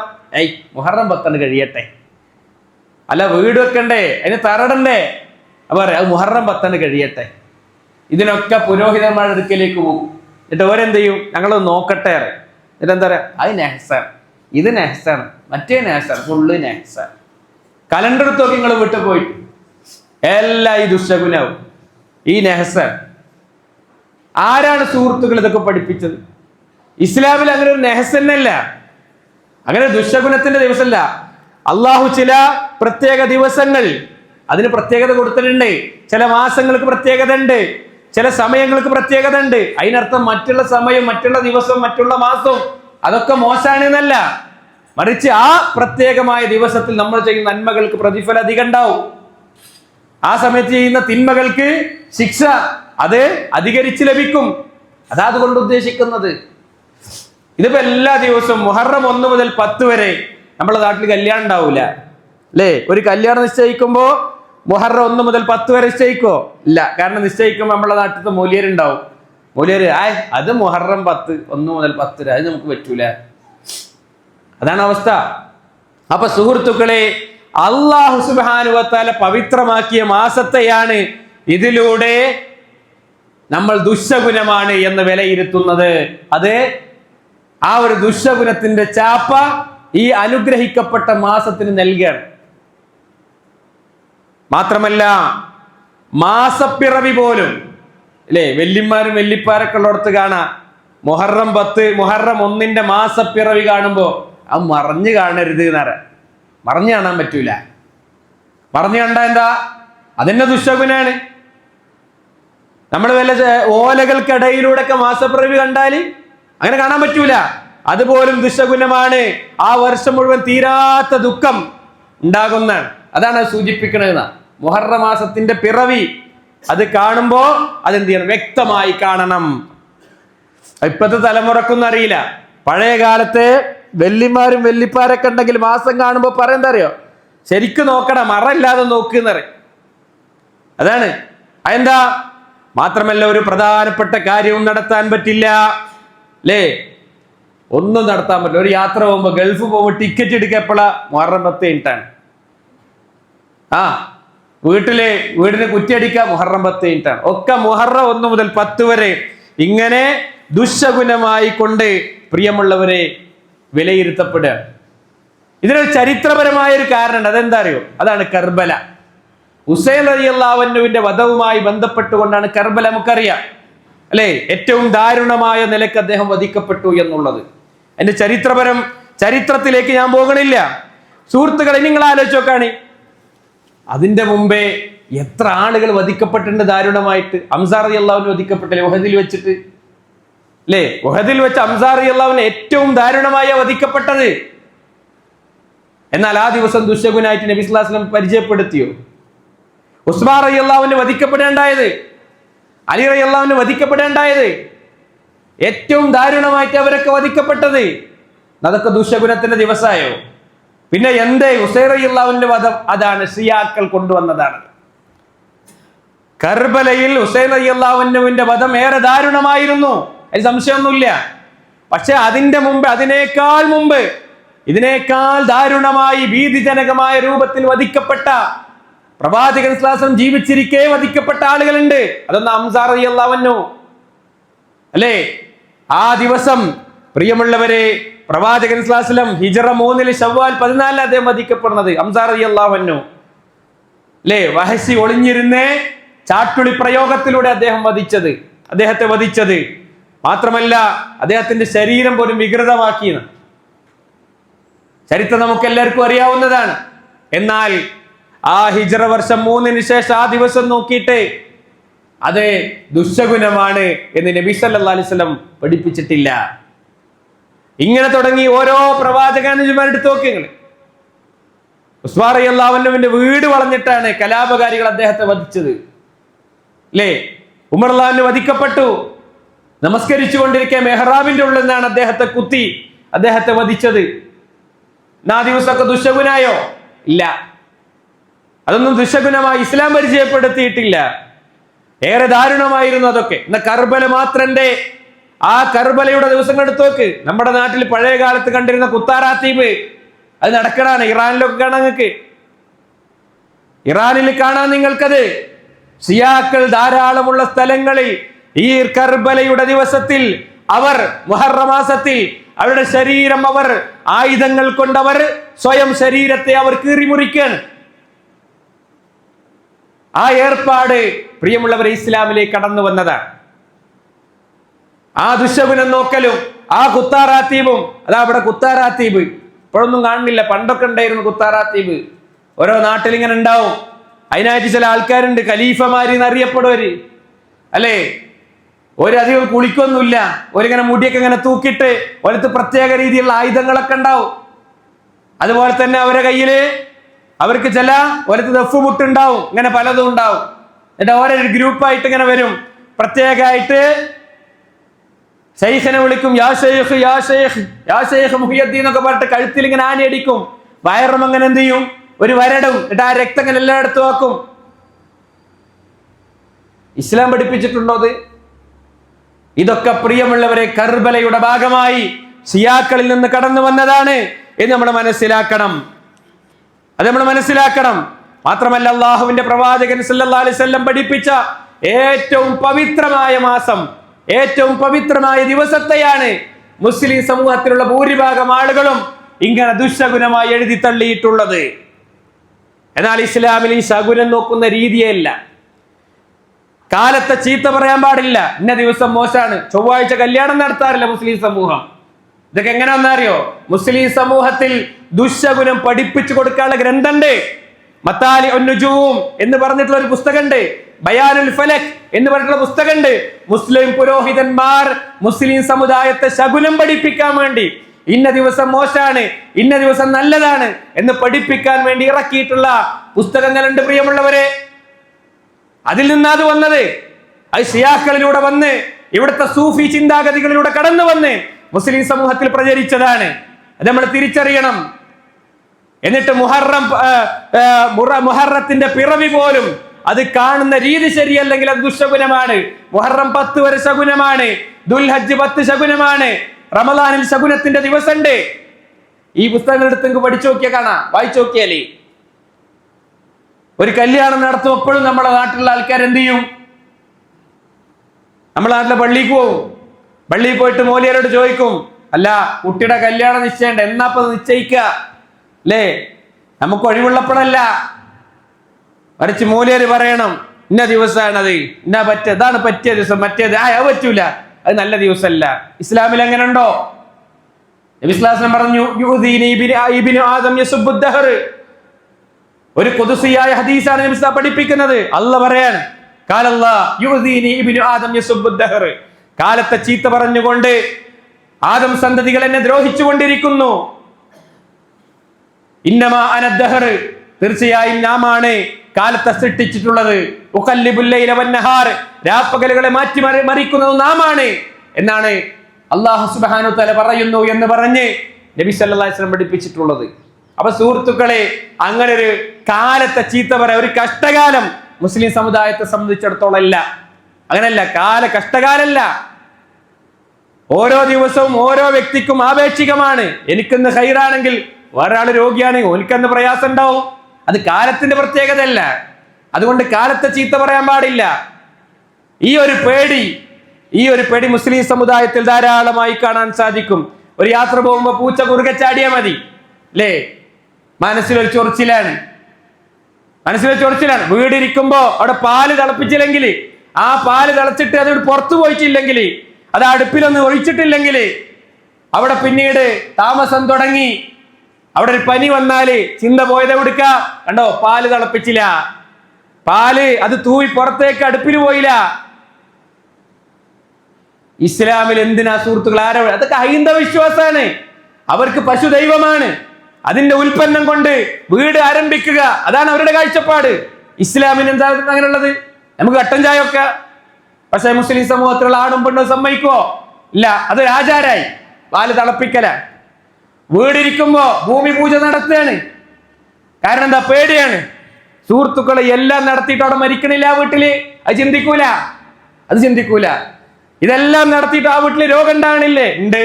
മുഹറം 10 കഴിയട്ടെ, അല്ല വീട് വെക്കണ്ടേ, അതിന് തറടണ്ടേ, അപ്പൊ അത് മുഹറം 10 കഴിയട്ടെ. ഇതിനൊക്കെ പുരോഹിതന്മാരുടെ അടുക്കലേക്ക് പോകും. എന്നിട്ട് ഓരെന്ത് ചെയ്യും? ഞങ്ങളത് നോക്കട്ടെ. എന്നിട്ട് എന്താ പറയാ, അത് നെഹ്സാണ്, ഇത് നെഹ്സാണ്, മറ്റേ നെഹ്സാണ്, ഫുള്ള് നെഹ്സാണ്. കലണ്ടർ എടുത്തൊക്കെ നിങ്ങൾ വിട്ടു പോയിട്ട് എല്ലാം ഈ ദുശകുനാവും, ഈ നെഹ്സാണ്. ആരാണ് സുഹൃത്തുക്കൾ ഇതൊക്കെ പഠിപ്പിച്ചത്? ഇസ്ലാമിൽ അങ്ങനെ ഒരു നെഹ്സന്നല്ല, അങ്ങനെ ദുശകുനത്തിന്റെ ദിവസമല്ല. അള്ളാഹു ചില പ്രത്യേക ദിവസങ്ങൾ അതിന് പ്രത്യേകത കൊടുത്തിട്ടുണ്ട്. ചില മാസങ്ങൾക്ക് പ്രത്യേകത ഉണ്ട്, ചില സമയങ്ങൾക്ക് പ്രത്യേകത ഉണ്ട്. അതിനർത്ഥം മറ്റുള്ള സമയം, മറ്റുള്ള ദിവസം, മറ്റുള്ള മാസവും അതൊക്കെ മോശമാണ് എന്നല്ല. മറിച്ച് ആ പ്രത്യേകമായ ദിവസത്തിൽ നമ്മൾ ചെയ്യുന്ന നന്മകൾക്ക് പ്രതിഫലം അധികം ഉണ്ടാവും. ആ സമയത്ത് ചെയ്യുന്ന തിന്മകൾക്ക് ശിക്ഷ അത് അധികരിച്ച് ലഭിക്കും. അതാ അതുകൊണ്ട് ഉദ്ദേശിക്കുന്നത്. ഇതിപ്പോ എല്ലാ ദിവസവും മുഹറം 1 മുതൽ 10 വരെ നമ്മളെ നാട്ടിൽ കല്യാണം ഉണ്ടാവൂല, അല്ലേ? ഒരു കല്യാണം നിശ്ചയിക്കുമ്പോ മുഹറം 1 മുതൽ 10 വരെ നിശ്ചയിക്കോ? ഇല്ല. കാരണം നിശ്ചയിക്കുമ്പോൾ നമ്മളെ നാട്ടിലത്തെ മൂല്യരുണ്ടാവും. മൂല്യര് അത് മുഹറം 10 1 മുതൽ 10 വരെ, അത് നമുക്ക് പറ്റൂല. അതാണ് അവസ്ഥ. അപ്പൊ സുഹൃത്തുക്കളെ, അല്ലാഹു സുബ്ഹാനഹു വ തആല പവിത്രമാക്കിയ മാസത്തെയാണ് ഇതിലൂടെ നമ്മൾ ദുശകുനമാണ് എന്ന് വിലയിരുത്തുന്നത്. അത് ആ ഒരു ദുശകുനത്തിന്റെ ചാപ്പ ഈ അനുഗ്രഹിക്കപ്പെട്ട മാസത്തിന് നൽകുകയാണ്. മാത്രമല്ല മാസപ്പിറവി പോലും, അല്ലേ, വല്യന്മാരും വല്യപ്പാരൊക്കെ ഉള്ളിടത്ത് കാണാം മുഹറം 10 മുഹറം 1 മാസപ്പിറവി കാണുമ്പോ അത് മറഞ്ഞു കാണരുത് എന്നറ. മറഞ്ഞു കാണാൻ പറ്റൂല. മറഞ്ഞു കണ്ട എന്താ? അതിന്റെ ദുശകുനാണ്. നമ്മൾ വല്ല ഓലകൾക്കിടയിലൂടെ ഒക്കെ മാസപ്പിറവി കണ്ടാല് അങ്ങനെ കാണാൻ പറ്റൂല. അതുപോലും ദുശകുനമാണ്. ആ വർഷം മുഴുവൻ തീരാത്ത ദുഃഖം ഉണ്ടാകുന്നതാണ്. അതാണ് സൂചിപ്പിക്കണത്. മുഹറ മാസത്തിന്റെ പിറവി അത് കാണുമ്പോ അതെന്ത് ചെയ്യണം? വ്യക്തമായി കാണണം. ഇപ്പത്തെ തലമുറക്കൊന്നും അറിയില്ല. പഴയ കാലത്തെ വല്യമാരും വല്യപ്പാരൊക്കെ ഉണ്ടെങ്കിൽ മാസം കാണുമ്പോ പറയുന്ന അറിയോ? ശരിക്കും നോക്കണം, മറയില്ലാതെ നോക്കുന്നറിയും. അതാണ് അതെന്താ? മാത്രമല്ല ഒരു പ്രധാനപ്പെട്ട കാര്യവും നടത്താൻ പറ്റില്ല, അല്ലേ? ഒന്നും നടത്താൻ പറ്റില്ല. ഒരു യാത്ര പോകുമ്പോ, ഗൾഫ് പോകുമ്പോ ടിക്കറ്റ് എടുക്കുക എപ്പോഴാ? മുഹറം 10 കഴിഞ്ഞിട്ടാണ്. വീടിന് കുറ്റിയടിക്കുക മുഹറം 10 കഴിഞ്ഞിട്ടാണ്. ഒക്കെ മുഹറം 1 മുതൽ 10 വരെ ഇങ്ങനെ ദുശകുനമായി കൊണ്ട് പ്രിയമുള്ളവരെ വിലയിരുത്തപ്പെടുക. ഇതിനൊരു ചരിത്രപരമായ ഒരു കാരണമുണ്ട്. അതെന്താ അറിയോ? അതാണ് കർബല. ഹുസൈൻ റളിയല്ലാഹു അൻഹുവിന്റെ വധവുമായി ബന്ധപ്പെട്ടുകൊണ്ടാണ് കർബല. നമുക്കറിയാം, അല്ലെ? ഏറ്റവും ദാരുണമായ നിലക്ക് അദ്ദേഹം വധിക്കപ്പെട്ടു എന്നുള്ളത്. എന്റെ ചരിത്രത്തിലേക്ക് ഞാൻ പോകണില്ല. സുഹൃത്തുക്കളെ, നിങ്ങൾ ആലോചിച്ച് നോക്കാണ്, അതിന്റെ മുമ്പേ എത്ര ആളുകൾ വധിക്കപ്പെട്ടിട്ടുണ്ട് ദാരുണമായിട്ട്. ഹംസ റളിയല്ലാഹു അൻഹു വധിക്കപ്പെട്ടില്ലേ ഉഹദിൽ വെച്ചിട്ട്? അല്ലേ? ഉഹദിൽ വെച്ച് ഹംസ റളിയല്ലാഹു അൻഹു ഏറ്റവും ദാരുണമായി വധിക്കപ്പെട്ടത്. എന്നാൽ ആ ദിവസം ദുശകുനായിട്ട് നബി സ്വല്ലല്ലാഹു അലൈഹി വസല്ലം പരിചയപ്പെടുത്തിയോ? ഉസ്മാൻ റളിയല്ലാഹു അൻഹു വധിക്കപ്പെടേണ്ടായത്, അലി റളിയല്ലാഹു അൻഹു വധിക്കപ്പെടേണ്ടായത്, ഏറ്റവും ദാരുണമായിട്ട് അവരൊക്കെ വധിക്കപ്പെട്ടത്. അതൊക്കെ ദുശകുനത്തിന്റെ ദിവസമായോ? പിന്നെ എന്തേ ഹുസൈൻ റളിയല്ലാഹു അൻഹുവിന്റെ വധം? അതാണ് ഷിയാക്കൾ കൊണ്ടുവന്നതാണ്. കർബലയിൽ ഹുസൈൻ റളിയല്ലാഹു അൻഹുവിന്റെ വധം ഏറെ ദാരുണമായിരുന്നു, അതിൽ സംശയമൊന്നുമില്ല. പക്ഷെ അതിന്റെ മുമ്പ്, അതിനേക്കാൾ മുമ്പ് ഇതിനേക്കാൾ ദാരുണമായി ഭീതിജനകമായ രൂപത്തിൽ വധിക്കപ്പെട്ട, പ്രവാചകൻ സ്വല്ലല്ലാഹു അലൈഹി വസല്ലം ജീവിച്ചിരിക്കെ വധിക്കപ്പെട്ട ആളുകളുണ്ട്. അതൊന്ന് ഹംസ റളിയല്ലാഹു അൻഹു, അല്ലേ? ആ ദിവസം പ്രിയമുള്ളവരെ, പ്രവാചകൻ സ്വല്ലല്ലാഹു അലൈഹി വസല്ലം ഹിജ്റ 3 ശവ്വാൽ 14 അദ്ദേഹം വധിക്കപ്പെടുന്നത്. ഹംസ റളിയല്ലാഹു അൻഹു, അല്ലേ? വഹശി ഒളിഞ്ഞിരുന്ന് ചാട്ടുളി പ്രയോഗത്തിലൂടെ അദ്ദേഹത്തെ വധിച്ചത്. മാത്രമല്ല അദ്ദേഹത്തിന്റെ ശരീരം പോലും വികൃതമാക്കിയെന്ന് ചരിത്രം നമുക്ക് എല്ലാവർക്കും അറിയാവുന്നതാണ്. എന്നാൽ ആ ഹിജ്റ വർഷം 3 ശേഷം ആ ദിവസം നോക്കിയിട്ട് അത് ദുശകുനമാണ് എന്ന് നബി സല്ലല്ലാഹു അലൈഹി വസല്ലം പഠിപ്പിച്ചിട്ടില്ല. ഇങ്ങനെ തുടങ്ങി ഓരോ പ്രവാചകന്മാരെടുത്ത് നോക്കിയത്. ഉസ്മാൻ റളിയല്ലാഹു അൻഹുവിന്റെ വീട് വളഞ്ഞിട്ടാണ് കലാപകാരികൾ അദ്ദേഹത്തെ വധിച്ചത്, അല്ലേ? ഉമർ റളിയല്ലാഹു അൻഹു വധിക്കപ്പെട്ടു. നമസ്കരിച്ചു കൊണ്ടിരിക്കെ മെഹ്റാബിന്റെ ഉള്ളിൽ നിന്നാണ് അദ്ദേഹത്തെ കുത്തി അദ്ദേഹത്തെ വധിച്ചത്. ആ ദിവസമൊക്കെ ദുശകുനായോ? ഇല്ല, അതൊന്നും ദുശകുനമായി ഇസ്ലാം പരിചയപ്പെടുത്തിയിട്ടില്ല. ഏറെ ദാരുണമായിരുന്നു അതൊക്കെ. എന്നാൽ കർബല മാത്രന്റെ ആ കർബലയുടെ ദിവസങ്ങൾ എടുത്തു നോക്ക്. നമ്മുടെ നാട്ടിൽ പഴയ കാലത്ത് കണ്ടിരുന്ന കുത്താറാത്തീബ് അത് നടക്കണാണ്. ഇറാനിലൊക്കെ കാണാൻ നിങ്ങൾക്ക്, ഇറാനിൽ കാണാൻ നിങ്ങൾക്കത്. ഷിയാക്കൾ ധാരാളമുള്ള സ്ഥലങ്ങളിൽ ഈ കർബലയുടെ ദിവസത്തിൽ അവർ മുഹറം മാസത്തിൽ അവരുടെ ശരീരം, അവർ ആയുധങ്ങൾ കൊണ്ടവർ സ്വയം ശരീരത്തെ അവർ കീറിമുറിക്കാണ്. ആ ഏർപ്പാട് പ്രിയമുള്ളവരെ ഇസ്ലാമിലേക്ക് കടന്നു വന്നതാണ്. ആ ദുശകുനം നോക്കലും ആ കുത്താറാത്തീബും, അതാ അവിടെ കുത്താറാത്തീബ് ഇപ്പോഴൊന്നും കാണുന്നില്ല. പണ്ടൊക്കെ ഉണ്ടായിരുന്നു കുത്താറാത്തീബ്. ഓരോ നാട്ടിൽ ഇങ്ങനെ ഉണ്ടാവും. അതിനായിട്ട് ചില ആൾക്കാരുണ്ട്, ഖലീഫമാരി എന്നറിയപ്പെടുവര്, അല്ലേ? ഒരധികം കുളിക്കൊന്നുമില്ല, ഒരിങ്ങനെ മുടിയൊക്കെ ഇങ്ങനെ തൂക്കിയിട്ട് ഒരത്ത് പ്രത്യേക രീതിയിലുള്ള ആയുധങ്ങളൊക്കെ ഉണ്ടാവും. അതുപോലെ തന്നെ അവരുടെ കയ്യില് അവർക്ക് ചില ഒരത്ത് ദഫ്മുട്ടുണ്ടാവും, ഇങ്ങനെ പലതും ഉണ്ടാവും. എന്നിട്ട് ഓരോ ഗ്രൂപ്പായിട്ട് ഇങ്ങനെ വരും. പ്രത്യേകമായിട്ട് ശൈഖിനെ വിളിക്കും, യാ ശൈഖ് യാ ശൈഖ് യാ ശൈഖ് മുഹിയുദ്ദീൻ എന്നൊക്കെ പറഞ്ഞിട്ട് കഴുത്തിൽ ഇങ്ങനെ ആനയടിക്കും. വയറും അങ്ങനെ എന്ത് ചെയ്യും? ഒരു വരടും, എന്നിട്ട് ആ രക്തം ഇങ്ങനെ എല്ലായിടത്തും ആക്കും. ഇസ്ലാം പഠിപ്പിച്ചിട്ടുണ്ടോ അത്? ഇതൊക്കെ പ്രിയമുള്ളവരെ കർബലയുടെ ഭാഗമായി ഷിയാക്കളിൽ നിന്ന് കടന്നു വന്നതാണ് എന്ന് നമ്മൾ മനസ്സിലാക്കണം. അത് നമ്മൾ മനസ്സിലാക്കണം. മാത്രമല്ല, അള്ളാഹുവിന്റെ പ്രവാചകൻ സല്ലല്ലാഹു അലൈഹി വസല്ലം പഠിപ്പിച്ച ഏറ്റവും പവിത്രമായ മാസം, ഏറ്റവും പവിത്രമായ ദിവസത്തെയാണ് മുസ്ലിം സമൂഹത്തിലുള്ള ഭൂരിഭാഗം ആളുകളും ഇങ്ങനെ ദുശകുനമായി എഴുതി തള്ളിയിട്ടുള്ളത്. എന്നാൽ ഇസ്ലാമിൽ ഈ ശകുനം നോക്കുന്ന രീതിയല്ല. കാലത്തെ ചീത്ത പറയാൻ പാടില്ല. ഇന്ന ദിവസം മോശമാണ്, ചൊവ്വാഴ്ച കല്യാണം നടത്താറില്ല മുസ്ലിം സമൂഹം. ഇതൊക്കെ എങ്ങനെയാണെന്നറിയോ? മുസ്ലിം സമൂഹത്തിൽ ദുശകുനം പഠിപ്പിച്ചു കൊടുക്കാനുള്ള ഗ്രന്ഥമുണ്ട്. മത്താലി ഉൻ-നുജൂം എന്ന് പറഞ്ഞിട്ടുള്ള ഒരു പുസ്തകമുണ്ട്. ബയാനുൽ ഫലക് എന്ന് പറഞ്ഞിട്ടുള്ള പുസ്തകമുണ്ട്. മുസ്ലിം പുരോഹിതന്മാർ മുസ്ലിം സമുദായത്തെ ശകുനം പഠിപ്പിക്കാൻ വേണ്ടി ഇന്ന ദിവസം മോശമാണ്, ഇന്ന ദിവസം നല്ലതാണ് എന്ന് പഠിപ്പിക്കാൻ വേണ്ടി ഇറക്കിയിട്ടുള്ള പുസ്തകങ്ങളുണ്ട് പ്രിയമുള്ളവരെ. അതിൽ നിന്നാ അത് വന്നത്. അത് ഷിയാക്കളിലൂടെ വന്ന് ഇവിടുത്തെ സൂഫി ചിന്താഗതികളിലൂടെ കടന്നു വന്ന് മുസ്ലിം സമൂഹത്തിൽ പ്രചരിച്ചതാണ്. അത് നമ്മൾ തിരിച്ചറിയണം. എന്നിട്ട് മുഹറത്തിന്റെ പിറവി പോലും അത് കാണുന്ന രീതി ശരിയല്ലെങ്കിൽ അത് ദുശകുനമാണ്. മുഹറം 10 വരെ ശകുനമാണ്, ദുൽഹജ്ജ് 10 ശകുനമാണ്, റമദാനിൽ ശകുനത്തിന്റെ ദിവസമുണ്ട്. ഈ പുസ്തകങ്ങൾ എടുത്ത് പഠിച്ചു നോക്കിയാൽ കാണാം, വായിച്ചു നോക്കിയാലേ. ഒരു കല്യാണം നടത്തുമ്പോഴും നമ്മുടെ നാട്ടിലുള്ള ആൾക്കാർ എന്ത് ചെയ്യും? നമ്മളെ നാട്ടിലെ പള്ളിക്ക് പോകും. പള്ളിയിൽ പോയിട്ട് മോലിയരോട് ചോദിക്കും, അല്ല കുട്ടിയുടെ കല്യാണം നിശ്ചയണ്ട, എന്നാപ്പത് നിശ്ചയിക്കുക അല്ലേ? നമുക്ക് ഒഴിവുള്ളപ്പോഴല്ല, മറിച്ച് മൂല്യര് പറയണം ഇന്ന ദിവസമാണത്, ഇതാണ് പറ്റിയ ദിവസം, മറ്റേത് അത് പറ്റൂല, അത് നല്ല ദിവസമല്ല. ഇസ്ലാമിൽ അങ്ങനെ ഉണ്ടോ? നബി സ്വല്ലല്ലാഹു അലൈഹി വസല്ലം പറഞ്ഞു, ഇബ്നു ആദം യസുബ്ബു ദഹർ. ഒരു ഖുദ്സിയായ ഹദീസാണ് നബി സ്വല്ലല്ലാഹു പഠിപ്പിക്കുന്നത്. അല്ലാഹ് പറയാണ്, ഖാലല്ലാഹ് യുദീനി ഇബ്നു ആദം യസുബ്ബു ദഹർ. കാലത്തെ ചീത്ത പറഞ്ഞുകൊണ്ട് ആദം സന്തതികൾ എന്നെ ദ്രോഹിച്ചു കൊണ്ടിരിക്കുന്നു. ഇന്നമാ അന ദഹർ, തീർച്ചയായും നാമാണ് കാലത്തെ സൃഷ്ടിച്ചിട്ടുള്ളത്. ഉഖല്ലിബുൽ ലൈല വന്നഹാർ, രാപ്പകലുകളെ മാറ്റി മറിക്കുന്നത് നാമാണ് എന്നാണ് അല്ലാഹു സുബ്ഹാനഹു തആല പറയുന്നു എന്ന് പറഞ്ഞ് നബി സല്ലല്ലാഹു അലൈഹി വസല്ലം പഠിപ്പിച്ചിട്ടുള്ളത്. അപ്പൊ സുഹൃത്തുക്കളെ, അങ്ങനെ ഒരു കാലത്തെ ചീത്ത പറയാ, ഒരു കഷ്ടകാലം മുസ്ലിം സമുദായത്തെ സംബന്ധിച്ചിടത്തോളം ഇല്ല. അങ്ങനല്ല, കഷ്ടകാലല്ല. ഓരോ ദിവസവും ഓരോ വ്യക്തിക്കും ആപേക്ഷികമാണ്. എനിക്കിന്ന് ഹൈറാണെങ്കിൽ ഒരാൾ രോഗിയാണെങ്കിൽ ഓനിക്കന്ന് പ്രയാസം ഉണ്ടാവും. അത് കാലത്തിന്റെ പ്രത്യേകത അല്ല. അതുകൊണ്ട് കാലത്തെ ചീത്ത പറയാൻ പാടില്ല. ഈ ഒരു പേടി മുസ്ലിം സമുദായത്തിൽ ധാരാളമായി കാണാൻ സാധിക്കും. ഒരു യാത്ര പോകുമ്പോ പൂച്ച കുറുകെ ചാടിയാൽ മതി അല്ലേ? മനസ്സിലൊരു ചൊറിച്ചിലാണ്. വീടിരിക്കുമ്പോ അവിടെ പാല് തിളപ്പിച്ചില്ലെങ്കിൽ, ആ പാല് തിളച്ചിട്ട് അത് പുറത്തു പോയിട്ടില്ലെങ്കിൽ, അത് അടുപ്പിലൊന്നും ഒഴിച്ചിട്ടില്ലെങ്കിൽ, അവിടെ പിന്നീട് താമസം തുടങ്ങി, അവിടെ ഒരു പനി വന്നാല് ചിന്ത പോയത് എവിടുക്ക? കണ്ടോ, പാല് തിളപ്പിച്ചില്ല, പാല് അത് തൂവി പുറത്തേക്ക് അടുപ്പിൽ പോയില്ല. ഇസ്ലാമിൽ എന്തിനാ സുഹൃത്തുക്കൾ അതൊക്കെ ഹൈന്ദവ വിശ്വാസമാണ്. അവർക്ക് പശു ദൈവമാണ്. അതിന്റെ ഉൽപ്പന്നം കൊണ്ട് വീട് ആരംഭിക്കുക, അതാണ് അവരുടെ കാഴ്ചപ്പാട്. ഇസ്ലാമിന് എന്താ അങ്ങനെയുള്ളത്? നമുക്ക് കട്ടൻ ചായ ഒക്കെ. പക്ഷെ മുസ്ലിം സമൂഹത്തിലുള്ള ആണും പെണ്ണും സമ്മതിക്കുവോ? ഇല്ല. അതൊരു ആചാരായി, പാല് തിളപ്പിക്കല. വീടിരിക്കുമ്പോ ഭൂമി പൂജ നടത്തുകയാണ്. കാരണം എന്താ? പേടിയാണ്. സുഹൃത്തുക്കളെ, എല്ലാം നടത്തിയിട്ട് അവിടെ മരിക്കണില്ല ആ വീട്ടില്, അത് ചിന്തിക്കൂല. ഇതെല്ലാം നടത്തിയിട്ട് ആ വീട്ടില് രോഗം ഉണ്ടാകണില്ലേ? ഉണ്ട്.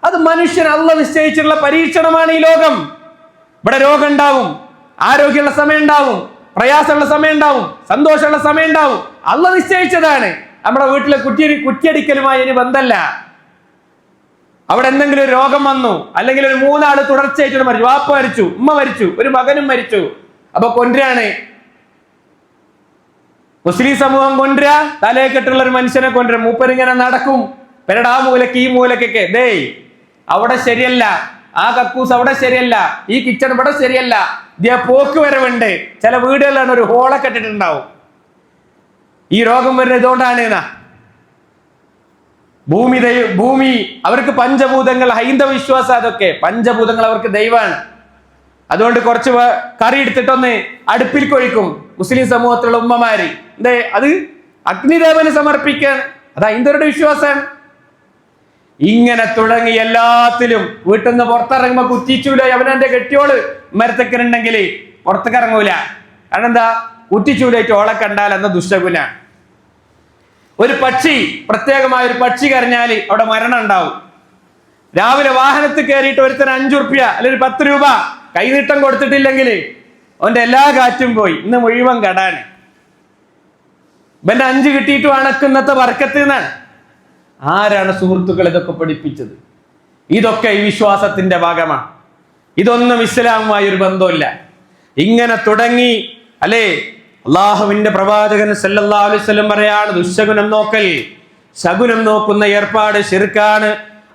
അത് മനുഷ്യൻ അല്ലാഹ് നിശ്ചയിച്ചിട്ടുള്ള പരീക്ഷണമാണ് ഈ ലോകം. ഇവിടെ രോഗം ഉണ്ടാവും, ആരോഗ്യമുള്ള സമയം ഉണ്ടാവും, പ്രയാസമുള്ള സമയം ഉണ്ടാവും, സന്തോഷമുള്ള സമയം ഉണ്ടാവും. അല്ലാഹ് നിശ്ചയിച്ചതാണ്. നമ്മുടെ വീട്ടിലെ കുറ്റിയടിക്കലുമായി ഇനി ബന്ധമല്ല. അവിടെ എന്തെങ്കിലും ഒരു രോഗം വന്നു, അല്ലെങ്കിൽ ഒരു 3 ആള് തുടർച്ചയായിട്ട് മരിച്ചു, വാപ്പ മരിച്ചു, ഉമ്മ മരിച്ചു, ഒരു മകനും മരിച്ചു, അപ്പൊ കൊണ്ടുവരാണ് മുസ്ലിം സമൂഹം. കൊണ്ടുവരാ തലയെക്കെട്ടുള്ള ഒരു മനുഷ്യനെ കൊണ്ടുവരാം. മൂപ്പരിങ്ങനെ നടക്കും, പെരടാ മൂലക്ക് ഈ മൂലക്കൊക്കെ. അവിടെ ശരിയല്ല, ആ കക്കൂസ് അവിടെ ശരിയല്ല, ഈ കിച്ചൺ ഇവിടെ ശരിയല്ല, പോക്ക് വരവുണ്ട്. ചില വീടുകളിലാണ് ഒരു ഹോളൊക്കെ ഇട്ടിട്ടുണ്ടാവും. ഈ രോഗം വരുന്നത് ഇതുകൊണ്ടാണ്. ഭൂമി അവർക്ക് പഞ്ചഭൂതങ്ങൾ, ഹൈന്ദവ വിശ്വാസം അതൊക്കെ പഞ്ചഭൂതങ്ങൾ അവർക്ക് ദൈവമാണ്. അതുകൊണ്ട് കുറച്ച് കറി എടുത്തിട്ടൊന്ന് അടുപ്പിൽ കൊഴിക്കും മുസ്ലിം സമൂഹത്തിലുള്ള ഉമ്മമാര്. അത് അഗ്നിദേവന് സമർപ്പിക്കാൻ. അത് ഹൈന്ദവരുടെ വിശ്വാസമാണ്. ഇങ്ങനെ തുടങ്ങി എല്ലാത്തിലും വീട്ടിൽ നിന്ന് പുറത്തിറങ്ങുമ്പോ കുറ്റിച്ചൂല. അവനെന്റെ കെട്ടിയോള് മരത്തക്കനുണ്ടെങ്കിൽ പുറത്തേക്ക് ഇറങ്ങൂല. കാരണം എന്താ? കുറ്റിച്ചൂലായിട്ട് ഓളെ കണ്ടാൽ എന്ന ദുഷ്ടഗുന. ഒരു പക്ഷി, പ്രത്യേകമായ ഒരു പക്ഷി കരഞ്ഞാൽ അവിടെ മരണം ഉണ്ടാവും. രാവിലെ വാഹനത്തിൽ കയറിയിട്ട് ഒരുത്തന് 5 റുപ്യ അല്ലെങ്കിൽ 10 രൂപ കൈനീട്ടം കൊടുത്തിട്ടില്ലെങ്കിൽ അവന്റെ എല്ലാ കാറ്റും പോയി. ഇന്ന് മുഴുവൻ കടാന്. ഇവന്റെ 5 കിട്ടിയിട്ട് അണക്കുന്നത്തെ വർക്കത്ത് നിന്നാണ്. ആരാണ് സുഹൃത്തുക്കൾ ഇതൊക്കെ പഠിപ്പിച്ചത്? ഇതൊക്കെ ഈ വിശ്വാസത്തിന്റെ ഭാഗമാണ്. ഇതൊന്നും ഇസ്ലാമുമായി ഒരു ബന്ധമില്ല. ഇങ്ങനെ തുടങ്ങി അല്ലേ? അള്ളാഹുവിന്റെ പ്രവാചകൻ സല്ലല്ലാഹു അലൈഹി വസല്ലം പറയാണ്, ദുശകുനം നോക്കൽ, ശകുനം നോക്കുന്ന ഏർപ്പാട് ശിർക്കാണ്.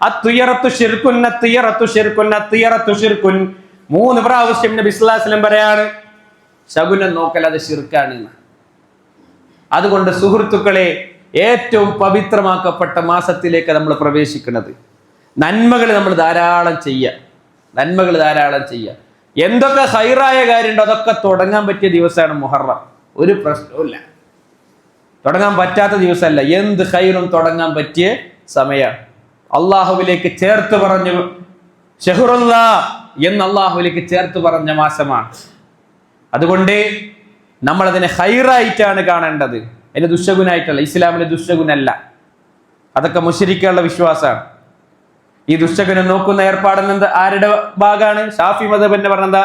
അത്വയറത്തു ശിർക്കുൻ, അത്വയറത്തു ശിർക്കുൻ, അത്വയറത്തു ശിർക്കുൻ. 3 പ്രാവശ്യം നബി സല്ലല്ലാഹു അലൈഹി വസല്ലം പറയാണ് ശകുനം നോക്കൽ അത് ശിർക്കാണ്. അതുകൊണ്ട് സുഹൃത്തുക്കളെ, ഏറ്റവും പവിത്രമാക്കപ്പെട്ട മാസത്തിലേക്ക് നമ്മൾ പ്രവേശിക്കുന്നത്. നന്മകൾ നമ്മൾ ധാരാളം ചെയ്യുക. നന്മകൾ ധാരാളം ചെയ്യുക. എന്തൊക്കെ ഹൈറായ കാര്യമുണ്ടോ അതൊക്കെ തുടങ്ങാൻ പറ്റിയ ദിവസമാണ് മുഹറം. ഒരു പ്രശ്നവുമില്ല. തുടങ്ങാൻ പറ്റാത്ത ദിവസമല്ല. എന്ത് ഹൈറും തുടങ്ങാൻ പറ്റിയ സമയമാണ്. അള്ളാഹുവിലേക്ക് ചേർത്ത് പറഞ്ഞു ഷഹ്റുല്ലാ എന്ന് അള്ളാഹുവിലേക്ക് ചേർത്ത് പറഞ്ഞ മാസമാണ്. അതുകൊണ്ട് നമ്മൾ അതിനെ ഹൈറായിട്ടാണ് കാണേണ്ടത്, അതിന് ദുശഗുനായിട്ടല്ല. ഇസ്ലാമിലെ ദുശഗുനല്ല. അതൊക്കെ മുശ്രിക്കുകളുടെ വിശ്വാസമാണ്. ഈ ദുശഗുനം നോക്കുന്ന ഏർപ്പാടെന്നത് ആരുടെ ഭാഗമാണ്? ഷാഫി മദ്ഹബിന്റെ പറഞ്ഞെന്താ?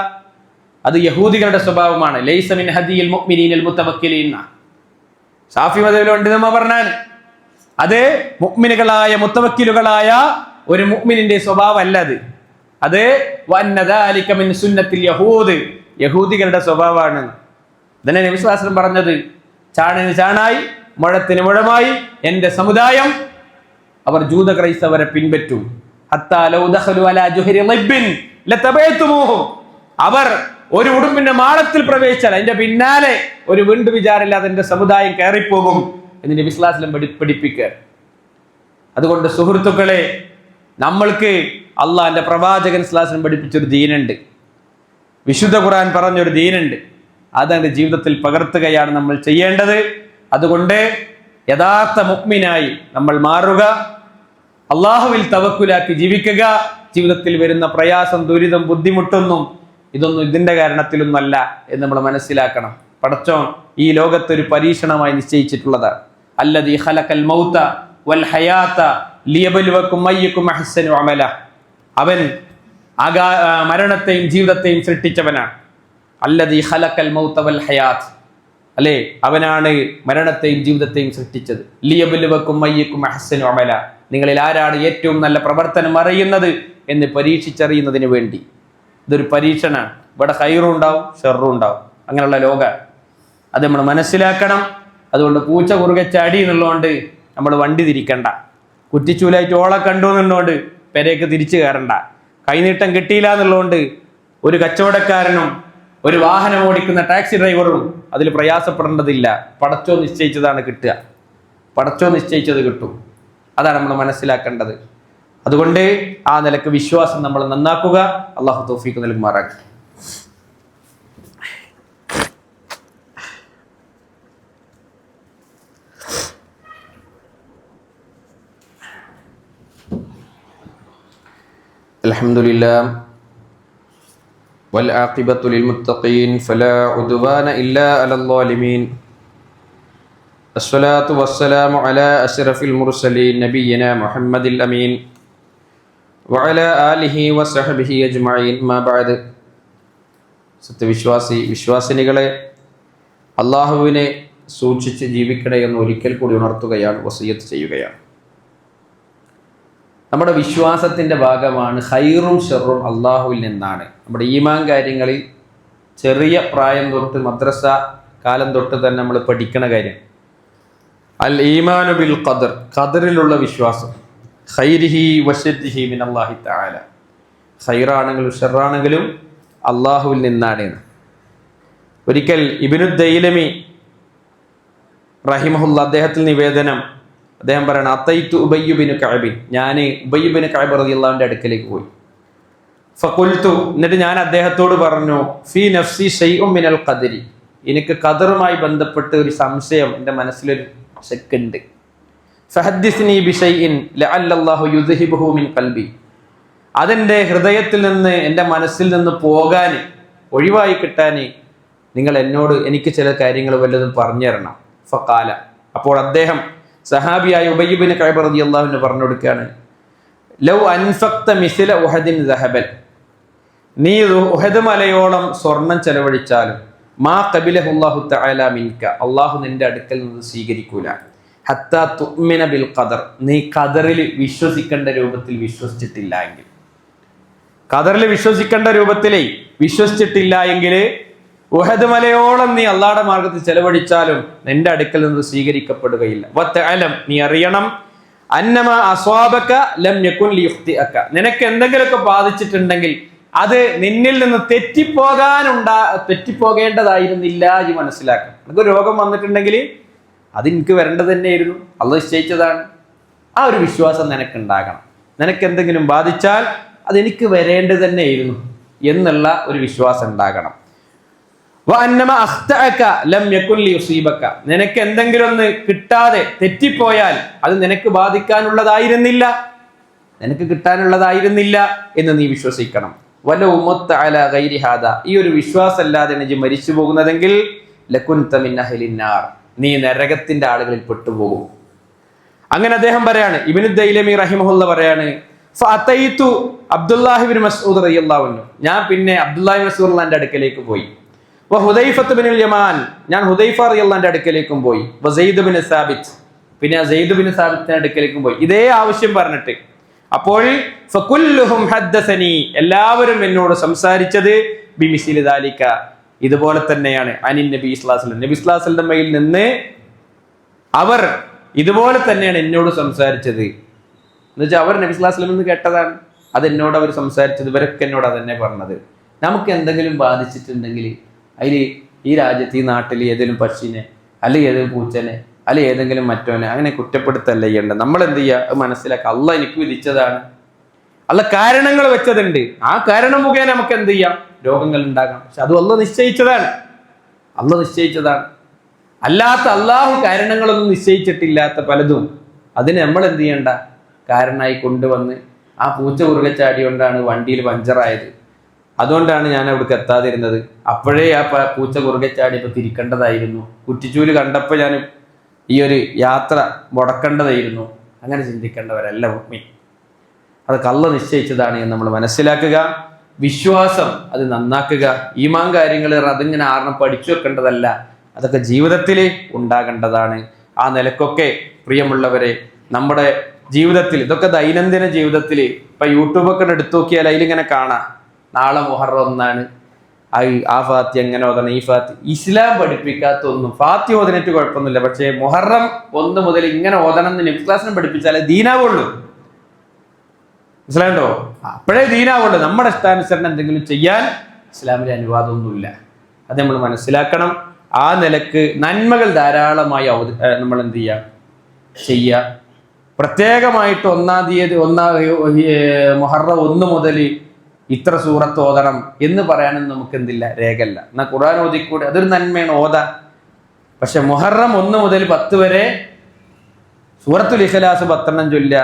അത് യഹൂദികളുടെ സ്വഭാവമാണ്. ലൈസ മിൻ ഹദിയിൽ മുഅ്മിനീനൽ മുതവക്കിലീൻ. ഷാഫി മദ്ഹബിലുണ്ട് നമ്മ പറഞ്ഞാണ്. അത് മുഅ്മിനുകളായ മുതവക്കിലുകളായ ഒരു മുഅ്മിനിന്റെ സ്വഭാവമല്ല. അത് വഅന്ന ദാലിക മിൻ സുന്നത്തിൽ യഹൂദ്, യഹൂദികളുടെ സ്വഭാവമാണ്. ഇതിനെ നബി സ്വല്ലല്ലാഹു അലൈഹി വസല്ലം പറഞ്ഞത്, ചാണിന് ചാണായി മുഴത്തിന് മുഴമായി എന്റെ സമുദായം അവർ ജൂത ക്രൈസ്തവരെ പിൻപറ്റും. ഹത്താ ലൗ ദഖലു അലാ ജുഹരി ളിബ്ബിൻ ലതബൈതുമൂഹും. അവർ ഒരു ഉടുമ്പിന്റെ മാളത്തിൽ പ്രവേശിച്ചാൽ അതിന്റെ പിന്നാലെ ഒരു വീണ്ടു വിചാരമില്ലാതെ എന്റെ സമുദായം കയറിപ്പോകും എന്ന് നബി സ്വല്ലല്ലാഹു അലൈഹി വസല്ലം പഠിപ്പിക്കുക. അതുകൊണ്ട് സുഹൃത്തുക്കളെ, നമ്മൾക്ക് അള്ളാഹിന്റെ പ്രവാചകൻ സ്വല്ലല്ലാഹു അലൈഹി വസല്ലം പഠിപ്പിച്ചൊരു ദീനുണ്ട്, വിശുദ്ധ ഖുർആൻ പറഞ്ഞൊരു ദീനുണ്ട്. അതെന്റെ ജീവിതത്തിൽ പകർത്തുകയാണ് നമ്മൾ ചെയ്യേണ്ടത്. അതുകൊണ്ട് യഥാർത്ഥ മുഅ്മിനായി നമ്മൾ മാറുക, അള്ളാഹുവിൽ തവക്കുലാക്കി ജീവിക്കുക. ജീവിതത്തിൽ വരുന്ന പ്രയാസം, ദുരിതം, ബുദ്ധിമുട്ടൊന്നും ഇതൊന്നും ഇതിന്റെ കാരണത്തിലൊന്നല്ല എന്ന് നമ്മൾ മനസ്സിലാക്കണം. പടച്ചോൻ ഈ ലോകത്തൊരു പരീക്ഷണമായി നിശ്ചയിച്ചിട്ടുള്ളതാണ്. അല്ലദീ ഖലഖൽ മൗത വൽ ഹയാത ലിയബ്ലുവക്കും അയ്യുക്കും അഹ്സനു അമല. അവൻ മരണത്തെയും ജീവിതത്തെയും സൃഷ്ടിച്ചവനാണ്. അല്ലദീ ഖലഖൽ മൗത വൽ ഹയാത്ത്, അല്ലേ? അവനാണ് മരണത്തെയും ജീവിതത്തെയും സൃഷ്ടിച്ചത്. ലിയബ്ലുവക്കും അയ്യുക്കും അഹ്സനു അമല, നിങ്ങളിൽ ആരാണ് ഏറ്റവും നല്ല പ്രവർത്തനം അറിയുന്നത് എന്ന് പരീക്ഷിച്ചറിയുന്നതിന് വേണ്ടി. ഇതൊരു പരീക്ഷണമാണ്. ഇവിടെ ഹൈറും ഉണ്ടാവും ഷെറും ഉണ്ടാവും. അങ്ങനെയുള്ള ലോക അത് നമ്മൾ മനസ്സിലാക്കണം. അതുകൊണ്ട് പൂച്ച കുറുകെ ചാടി എന്നുള്ളതുകൊണ്ട് നമ്മൾ വണ്ടി തിരിക്കണ്ട. കുറ്റിച്ചൂലായിട്ട് ഓളെ കണ്ടു എന്നുള്ളതുകൊണ്ട് പെരേക്ക് തിരിച്ചു കയറണ്ട. കൈനീട്ടം കിട്ടിയില്ല എന്നുള്ളതുകൊണ്ട് ഒരു കച്ചവടക്കാരനും ഒരു വാഹനം ഓടിക്കുന്ന ടാക്സി ഡ്രൈവറും അതിൽ പ്രയാസപ്പെടേണ്ടതില്ല. പടച്ചോ നിശ്ചയിച്ചതാണ് കിട്ടുക. പടച്ചോ നിശ്ചയിച്ചത് കിട്ടും. അതാണ് നമ്മൾ മനസ്സിലാക്കേണ്ടത്. അതുകൊണ്ട് ആ നിലക്ക് വിശ്വാസം നമ്മൾ നന്നാക്കുക. അള്ളാഹു തൗഫീഖ് നൽകുമാറാകട്ടെ. അൽഹംദുലില്ലാഹ് والعاقبة للمتقين فلا عدوان إلا على الظالمين الصلاة والسلام على أشرف المرسلين نبينا محمد الأمين وعلى آله وصحبه أجمعين ما بعد. വിശ്വാസിനികളെ, അള്ളാഹുവിനെ സൂക്ഷിച്ച് ജീവിക്കണേ എന്ന് ഒരിക്കൽ കൂടി ഉണർത്തുകയാണ്, വസിയത്ത് ചെയ്യുകയാണ്. നമ്മുടെ വിശ്വാസത്തിൻ്റെ ഭാഗമാണ് ഹൈറും ഷെറും അള്ളാഹുവിൽ നിന്നാണ്. നമ്മുടെ ഈമാൻ കാര്യങ്ങളിൽ ചെറിയ പ്രായം തൊട്ട് മദ്രസ കാലം തൊട്ട് തന്നെ നമ്മൾ പഠിക്കണ കാര്യം അൽ ഈമാനു ബിൽ ഖദർ, ഖദറിലുള്ള വിശ്വാസം. ഖൈരിഹി വശരിഹി മിനല്ലാഹി തആല, ഖൈറാണെങ്കിലും ഷെറാണെങ്കിലും അള്ളാഹുവിൽ നിന്നാണ്. ഒരിക്കൽ ഇബ്നു ദൈലമി റഹിമഹുല്ലാ അദ്ദേഹത്തിൽ നിവേദനം, അദ്ദേഹം പറയണം, അത്തൈതു ഉബയ്യ് ബിൻ കഅബ്, ഞാൻ ഉബയ്യ് ബിൻ കഅബ് റളിയല്ലാഹുവിന്റെ അടുക്കലേക്ക് പോയി. ഫഖുൽതു, എന്നിട്ട് ഞാൻ അദ്ദേഹത്തോട് പറഞ്ഞു, ഫീ നഫ്സി ശൈഉം മിനൽ ഖദരി, എനിക്ക് ഖദറുമായി ബന്ധപ്പെട്ട് ഒരു സംശയം എൻ്റെ മനസ്സിലൊരു ശക്കുണ്ട്. ഫഹദ്ദിസ്നി ബിശൈഇൻ ലഅല്ലല്ലാഹു യുദ്ഹിബുഹു മിൻ ഖൽബി. അതെൻ്റെ ഹൃദയത്തിൽ നിന്ന്, എൻ്റെ മനസ്സിൽ നിന്ന് പോകാൻ, ഒഴിവായി കിട്ടാൻ നിങ്ങൾ എന്നോട് എനിക്ക് ചില കാര്യങ്ങൾ വല്ലതും പറഞ്ഞു തരണം. ഫഖാല, അപ്പോൾ അദ്ദേഹം സഹാബിയായ ഉബയ്യ് ഇബ്നു കഅബ് റളിയല്ലാഹു അൻഹു പറഞ്ഞു കൊടുക്കുകയാണ്, ലൗ അൻഫഖ്ത മിസ്ല ഉഹദിൻ ദഹബൻ, നീ ഉഹദ് മലയോളം സ്വർണം ചെലവഴിച്ചാലും മാ ഖബിലഹു അല്ലാഹു തആല മിൻക, അല്ലാഹു നിന്റെ അടുക്കൽ നിന്ന് സ്വീകരിക്കൂല. ഹത്താ തുഅ്മിന ബിൽ ഖദർ, നീ ഖദറിൽ വിശ്വസിക്കേണ്ട രൂപത്തിൽ വിശ്വസിച്ചിട്ടില്ല എങ്കിൽ, ഖദറിൽ വിശ്വസിക്കേണ്ട രൂപത്തിൽ വിശ്വസിച്ചിട്ടില്ല എങ്കിൽ ഉഹദ് മലയോളം നീ അള്ളാഹുടെ മാർഗത്തിൽ ചെലവഴിച്ചാലും നിന്റെ അടുക്കൽ നിന്ന് സ്വീകരിക്കപ്പെടുകയില്ല. വതഅലം, നീ അറിയണം, അന്നമാ അസ്വാബക ലം യകുൻ ലിയുഖ്തിഅക, നിനക്ക് എന്തെങ്കിലുമൊക്കെ ബാധിച്ചിട്ടുണ്ടെങ്കിൽ അത് നിന്നിൽ നിന്ന് തെറ്റിപ്പോകേണ്ടതായിരുന്നില്ല. ഈ മനസ്സിലാക്കണം. നിനക്ക് രോഗം വന്നിട്ടുണ്ടെങ്കിൽ അത് എനിക്ക് വരേണ്ടത് തന്നെയായിരുന്നു, അള്ളാഹു നിശ്ചയിച്ചതാണ്. ആ ഒരു വിശ്വാസം നിനക്കുണ്ടാകണം. നിനക്ക് എന്തെങ്കിലും ബാധിച്ചാൽ അതെനിക്ക് വരേണ്ടത് തന്നെയായിരുന്നു എന്നുള്ള ഒരു വിശ്വാസം ഉണ്ടാകണം. നിനക്ക് എന്തെങ്കിലും ഒന്ന് കിട്ടാതെ തെറ്റിപ്പോയാൽ അത് നിനക്ക് ബാധിക്കാനുള്ളതായിരുന്നില്ല, നിനക്ക് കിട്ടാനുള്ളതായിരുന്നില്ല എന്ന് നീ വിശ്വസിക്കണം. ഈ ഒരു വിശ്വാസമല്ലാതെ നീ മരിച്ചു പോകുന്നതെങ്കിൽ ലകുൻത മിൻ അഹ്ലിൻ നാർ, നീ നരകത്തിന്റെ ആളുകളിൽ പെട്ടുപോകും. അങ്ങനെ അദ്ദേഹം പറയാണ്, ഇബ്നു ദൈലമി റഹിമഹുല്ല പറയാണ്, ഫഅതൈതു അബ്ദുല്ലാഹി ഇബ്നു മസ്ഊദ് റളിയല്ലാഹു അൻഹു, ഞാൻ പിന്നെ അബ്ദുല്ലാഹി ഇബ്നു മസ്ഊദ് റളിയല്ലാഹുവിന്റെ അടുക്കലേക്ക് പോയി. ഹുദൈഫത്ത് ബിനുൽ യമാൻ, ഞാൻ ഹുദൈഫ റളിയല്ലാഹുവിന്റെ അടുക്കലേക്കും പോയി. സെയ്ദ് ബിൻ സാബിത്ത്, പിന്നെ സെയ്ദ് ബിൻ സാബിത്തിന്റെ അടുക്കലേക്കും പോയി, ഇതേ ആവശ്യം പറഞ്ഞിട്ട്. അപ്പോൾ ഫകുല്ലുഹും ഹദ്ദസനി, എല്ലാവരും എന്നോട് സംസാരിച്ചത് ബിമിസ്ലി ദാലിക, ഇതുപോലെ തന്നെയാണ്. അനിൻ നബി സ്വല്ലല്ലാഹു അലൈഹി വസല്ലം, നബി സ്വല്ലല്ലാഹു അലൈഹി വസല്ലമയിൽ നിന്ന് അവർ ഇതുപോലെ തന്നെയാണ് എന്നോട് സംസാരിച്ചത്. എന്നുവെച്ചാൽ അവർ നബി സ്വല്ലല്ലാഹു അലൈഹി വസല്ലം എന്ന് കേട്ടതാണ്, അത് എന്നോട് അവർ സംസാരിച്ചത്, ഇവരൊക്കെ എന്നോട് അതന്നെ പറഞ്ഞത്. നമുക്ക് എന്തെങ്കിലും ബാധിച്ചിട്ടുണ്ടെങ്കിൽ അതിൽ ഈ രാജ്യത്ത്, ഈ നാട്ടിൽ ഏതെങ്കിലും പക്ഷിനെ അല്ലെങ്കിൽ ഏതെങ്കിലും പൂച്ചനെ അല്ലെങ്കിൽ ഏതെങ്കിലും മറ്റോനെ അങ്ങനെ കുറ്റപ്പെടുത്തല്ല ചെയ്യേണ്ടത്. നമ്മൾ എന്ത് ചെയ്യുക, അത് മനസ്സിലാക്കുക, അള്ളാഹ് എനിക്ക് വിധിച്ചതാണ്, അള്ളാഹ് കാരണങ്ങൾ വെച്ചതുണ്ട്, ആ കാരണം മുഖേന നമുക്ക് എന്ത് ചെയ്യാം, രോഗങ്ങൾ ഉണ്ടാകാം. പക്ഷെ അത് അള്ളാഹ് നിശ്ചയിച്ചതാണ്, അള്ളാഹ് നിശ്ചയിച്ചതാണ്. അല്ലാത്ത അള്ളാഹു കാരണങ്ങളൊന്നും നിശ്ചയിച്ചിട്ടില്ലാത്ത പലതും അതിന് നമ്മൾ എന്ത് ചെയ്യണ്ട, കാരണമായി കൊണ്ടുവന്ന്. ആ പൂച്ച കുറുകച്ചാടി കൊണ്ടാണ് വണ്ടിയിൽ പഞ്ചറായത്, അതുകൊണ്ടാണ് ഞാൻ അവിടേക്ക് എത്താതിരുന്നത്, അപ്പോഴേ ആ പൂച്ച കുറുകച്ചാടി ഇപ്പൊ തിരിക്കേണ്ടതായിരുന്നു, കുറ്റിച്ചൂല് കണ്ടപ്പോൾ ഞാൻ ഈ ഒരു യാത്ര മുടക്കേണ്ടതായിരുന്നു. അങ്ങനെ ചിന്തിക്കേണ്ടവരല്ല മുഅ്മിൻ. അതൊക്കെ അള്ളാഹ് നിശ്ചയിച്ചതാണ് എന്ന് നമ്മൾ മനസ്സിലാക്കുക. വിശ്വാസം അത് നന്നാക്കുക. ഈമാൻ കാര്യങ്ങൾ അതിങ്ങനെ ആരണം പഠിച്ചു വെക്കേണ്ടതല്ല, അതൊക്കെ ജീവിതത്തിൽ ഉണ്ടാകേണ്ടതാണ്. ആ നിലക്കൊക്കെ പ്രിയമുള്ളവരെ, നമ്മുടെ ജീവിതത്തിൽ ഇതൊക്കെ ദൈനംദിന ജീവിതത്തിൽ ഇപ്പൊ യൂട്യൂബൊക്കെ എടുത്തു നോക്കിയാൽ അതിലിങ്ങനെ കാണാം, നാളെ മുഹറം 1 ആ ഫാത്തി എങ്ങനെ ഓതണം, ഈ ഫാത്തി. ഇസ്ലാം പഠിപ്പിക്കാത്ത ഒന്നും, ഫാത്തി ഓതനിട്ട് കുഴപ്പമൊന്നുമില്ല, പക്ഷേ മുഹറം 1 മുതൽ ഇങ്ങനെ ഓതണം എന്ന് നബി ക്ലാസ്സിനെ പഠിപ്പിച്ചാലേ ദീനാവുള്ളൂ. മനസ്സിലായോ? അപ്പോഴേ ദീനാവുള്ളൂ. നമ്മുടെ ഇഷ്ടാനുസരണം എന്തെങ്കിലും ചെയ്യാൻ ഇസ്ലാമിലെ അനുവാദമൊന്നുമില്ല, അത് നമ്മൾ മനസ്സിലാക്കണം. ആ നിലക്ക് നന്മകൾ ധാരാളമായി നമ്മൾ എന്ത് ചെയ്യുക. പ്രത്യേകമായിട്ട് 1-ാം തീയതി മുഹറം 1 മുതൽ ഇത്ര സൂറത്ത് ഓതണം എന്ന് പറയാനൊന്നും നമുക്ക് എന്തില്ല, രേഖല്ല. എന്നാൽ ഖുർആൻ ഓതിക്കൂടെ, അതൊരു നന്മയാണ്, ഓതാ. പക്ഷെ മുഹറം 1 മുതൽ 10 വരെ സൂറത്തുൽ ഇഖ്ലാസ് 10 ചൊല്ല,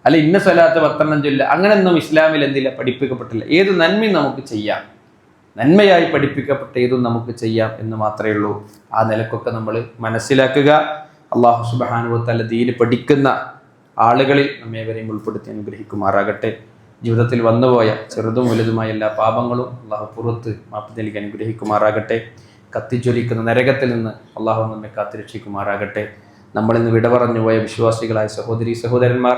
അല്ല ഇന്ന സ്വലാത്ത് 10 ചൊല്ല, അങ്ങനെയൊന്നും ഇസ്ലാമിൽ എന്തില്ല, പഠിപ്പിക്കപ്പെട്ടില്ല. ഏത് നന്മയും നമുക്ക് ചെയ്യാം, നന്മയായി പഠിപ്പിക്കപ്പെട്ട ഏതും നമുക്ക് ചെയ്യാം എന്ന് മാത്രമേ ഉള്ളൂ. ആ നിലക്കൊക്കെ നമ്മൾ മനസ്സിലാക്കുക. അല്ലാഹു സുബ്ഹാനഹു വ തആല ദീന് പഠിക്കുന്ന ആളുകളിൽ നമ്മേവരെയും ഉൾപ്പെടുത്തി അനുഗ്രഹിക്കുമാറാകട്ടെ. ജീവിതത്തിൽ വന്നുപോയ ചെറുതും വലുതുമായ എല്ലാ പാപങ്ങളും അള്ളാഹു പുറത്ത് മാപ്പ് നൽകി അനുഗ്രഹിക്കുമാറാകട്ടെ. കത്തിജ്വലിക്കുന്ന നരകത്തിൽ നിന്ന് അള്ളാഹു നമ്മെ കാത്തുരക്ഷിക്കുമാറാകട്ടെ. നമ്മളിന്ന് വിട പറഞ്ഞു പോയ വിശ്വാസികളായ സഹോദരീ സഹോദരന്മാർ,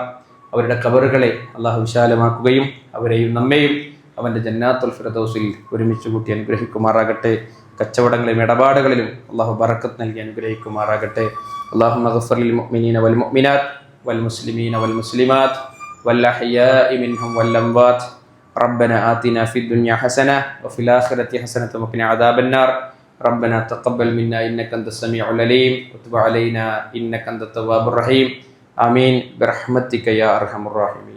അവരുടെ ഖബറുകളെ അള്ളാഹു വിശാലമാക്കുകയും അവരെയും നമ്മെയും അവൻ്റെ ജന്നാത്തുൽ ഫിർദൗസിൽ ഒരുമിച്ച് കൂട്ടി അനുഗ്രഹിക്കുമാറാകട്ടെ. കച്ചവടങ്ങളിലും ഇടപാടുകളിലും അള്ളാഹു ബറക്കത്ത് നൽകി അനുഗ്രഹിക്കുമാറാകട്ടെ. അല്ലാഹുമ്മ ഗഫിർ ലിൽ മുഅ്മിനീന വൽ മുഅ്മിനാത്ത് വൽ മുസ്ലിമീന വൽ മുസ്ലിമാത്ത് والأحياء منهم والأموات ربنا آتنا في الدنيا حسنة وفي الآخرة حسنة وقنا عذاب النار ربنا تقبل منا إنك أنت السميع العليم وتب علينا إنك أنت التواب الرحيم آمين برحمتك يا أرحم الراحمين.